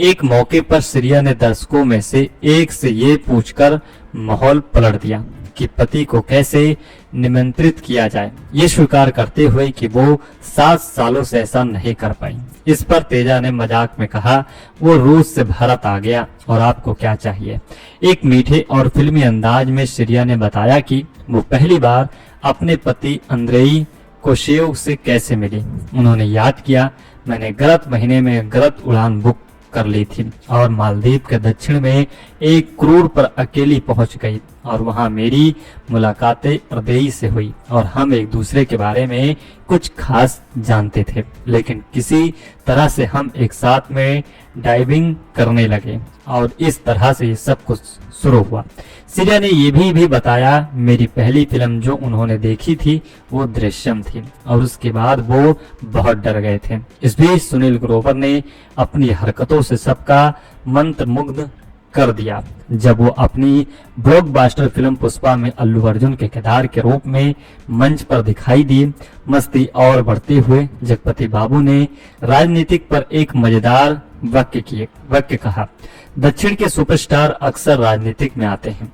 एक मौके पर श्रेया ने दर्शकों में से एक से ये पूछकर माहौल पलट दिया कि पति को कैसे निमंत्रित किया जाए, ये स्वीकार करते हुए कि वो 7 सालों से ऐसा नहीं कर पाई। इस पर तेजा ने मजाक में कहा, वो रूस से भारत आ गया और आपको क्या चाहिए। एक मीठे और फिल्मी अंदाज में श्रेया ने बताया कि वो पहली बार अपने पति अंद्रेई कोशेव से कैसे मिली। उन्होंने याद किया, मैंने गलत महीने में गलत उड़ान बुक कर ली थी और मालदीव के दक्षिण में एक क्रूर पर अकेली पहुंच गई, और वहां मेरी मुलाकातें अंद्रेई से हुई, और हम एक दूसरे के बारे में कुछ खास जानते थे, लेकिन किसी तरह से हम एक साथ में डाइविंग करने लगे, और इस तरह से ये सब कुछ शुरू हुआ। श्रेया ने ये भी बताया, मेरी पहली फिल्म जो उन्होंने देखी थी वो दृश्यम थी, और उसके बाद वो बहुत डर गए थे। इस बीच सुनील ग्रोवर ने अपनी हरकतों से सबका मंत्रमुग्ध कर दिया जब वो अपनी ब्लॉकबस्टर फिल्म पुष्पा में अल्लू अर्जुन के किरदार के रूप में मंच पर दिखाई दी। मस्ती और बढ़ते हुए जगपति बाबू ने राजनीतिक पर एक मजेदार वाक्य कहा, दक्षिण के सुपरस्टार अक्सर राजनीतिक में आते हैं।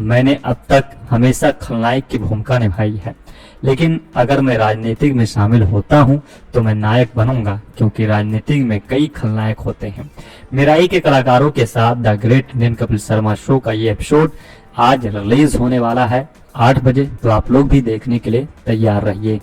मैंने अब तक हमेशा खलनायक की भूमिका निभाई है, लेकिन अगर मैं राजनीतिक में शामिल होता हूं तो मैं नायक बनूंगा, क्योंकि राजनीतिक में कई खलनायक होते हैं। मिराई के कलाकारों के साथ the great Indian Kapil Sharma show का ये एपिसोड आज रिलीज होने वाला है 8 बजे, तो आप लोग भी देखने के लिए तैयार रहिए।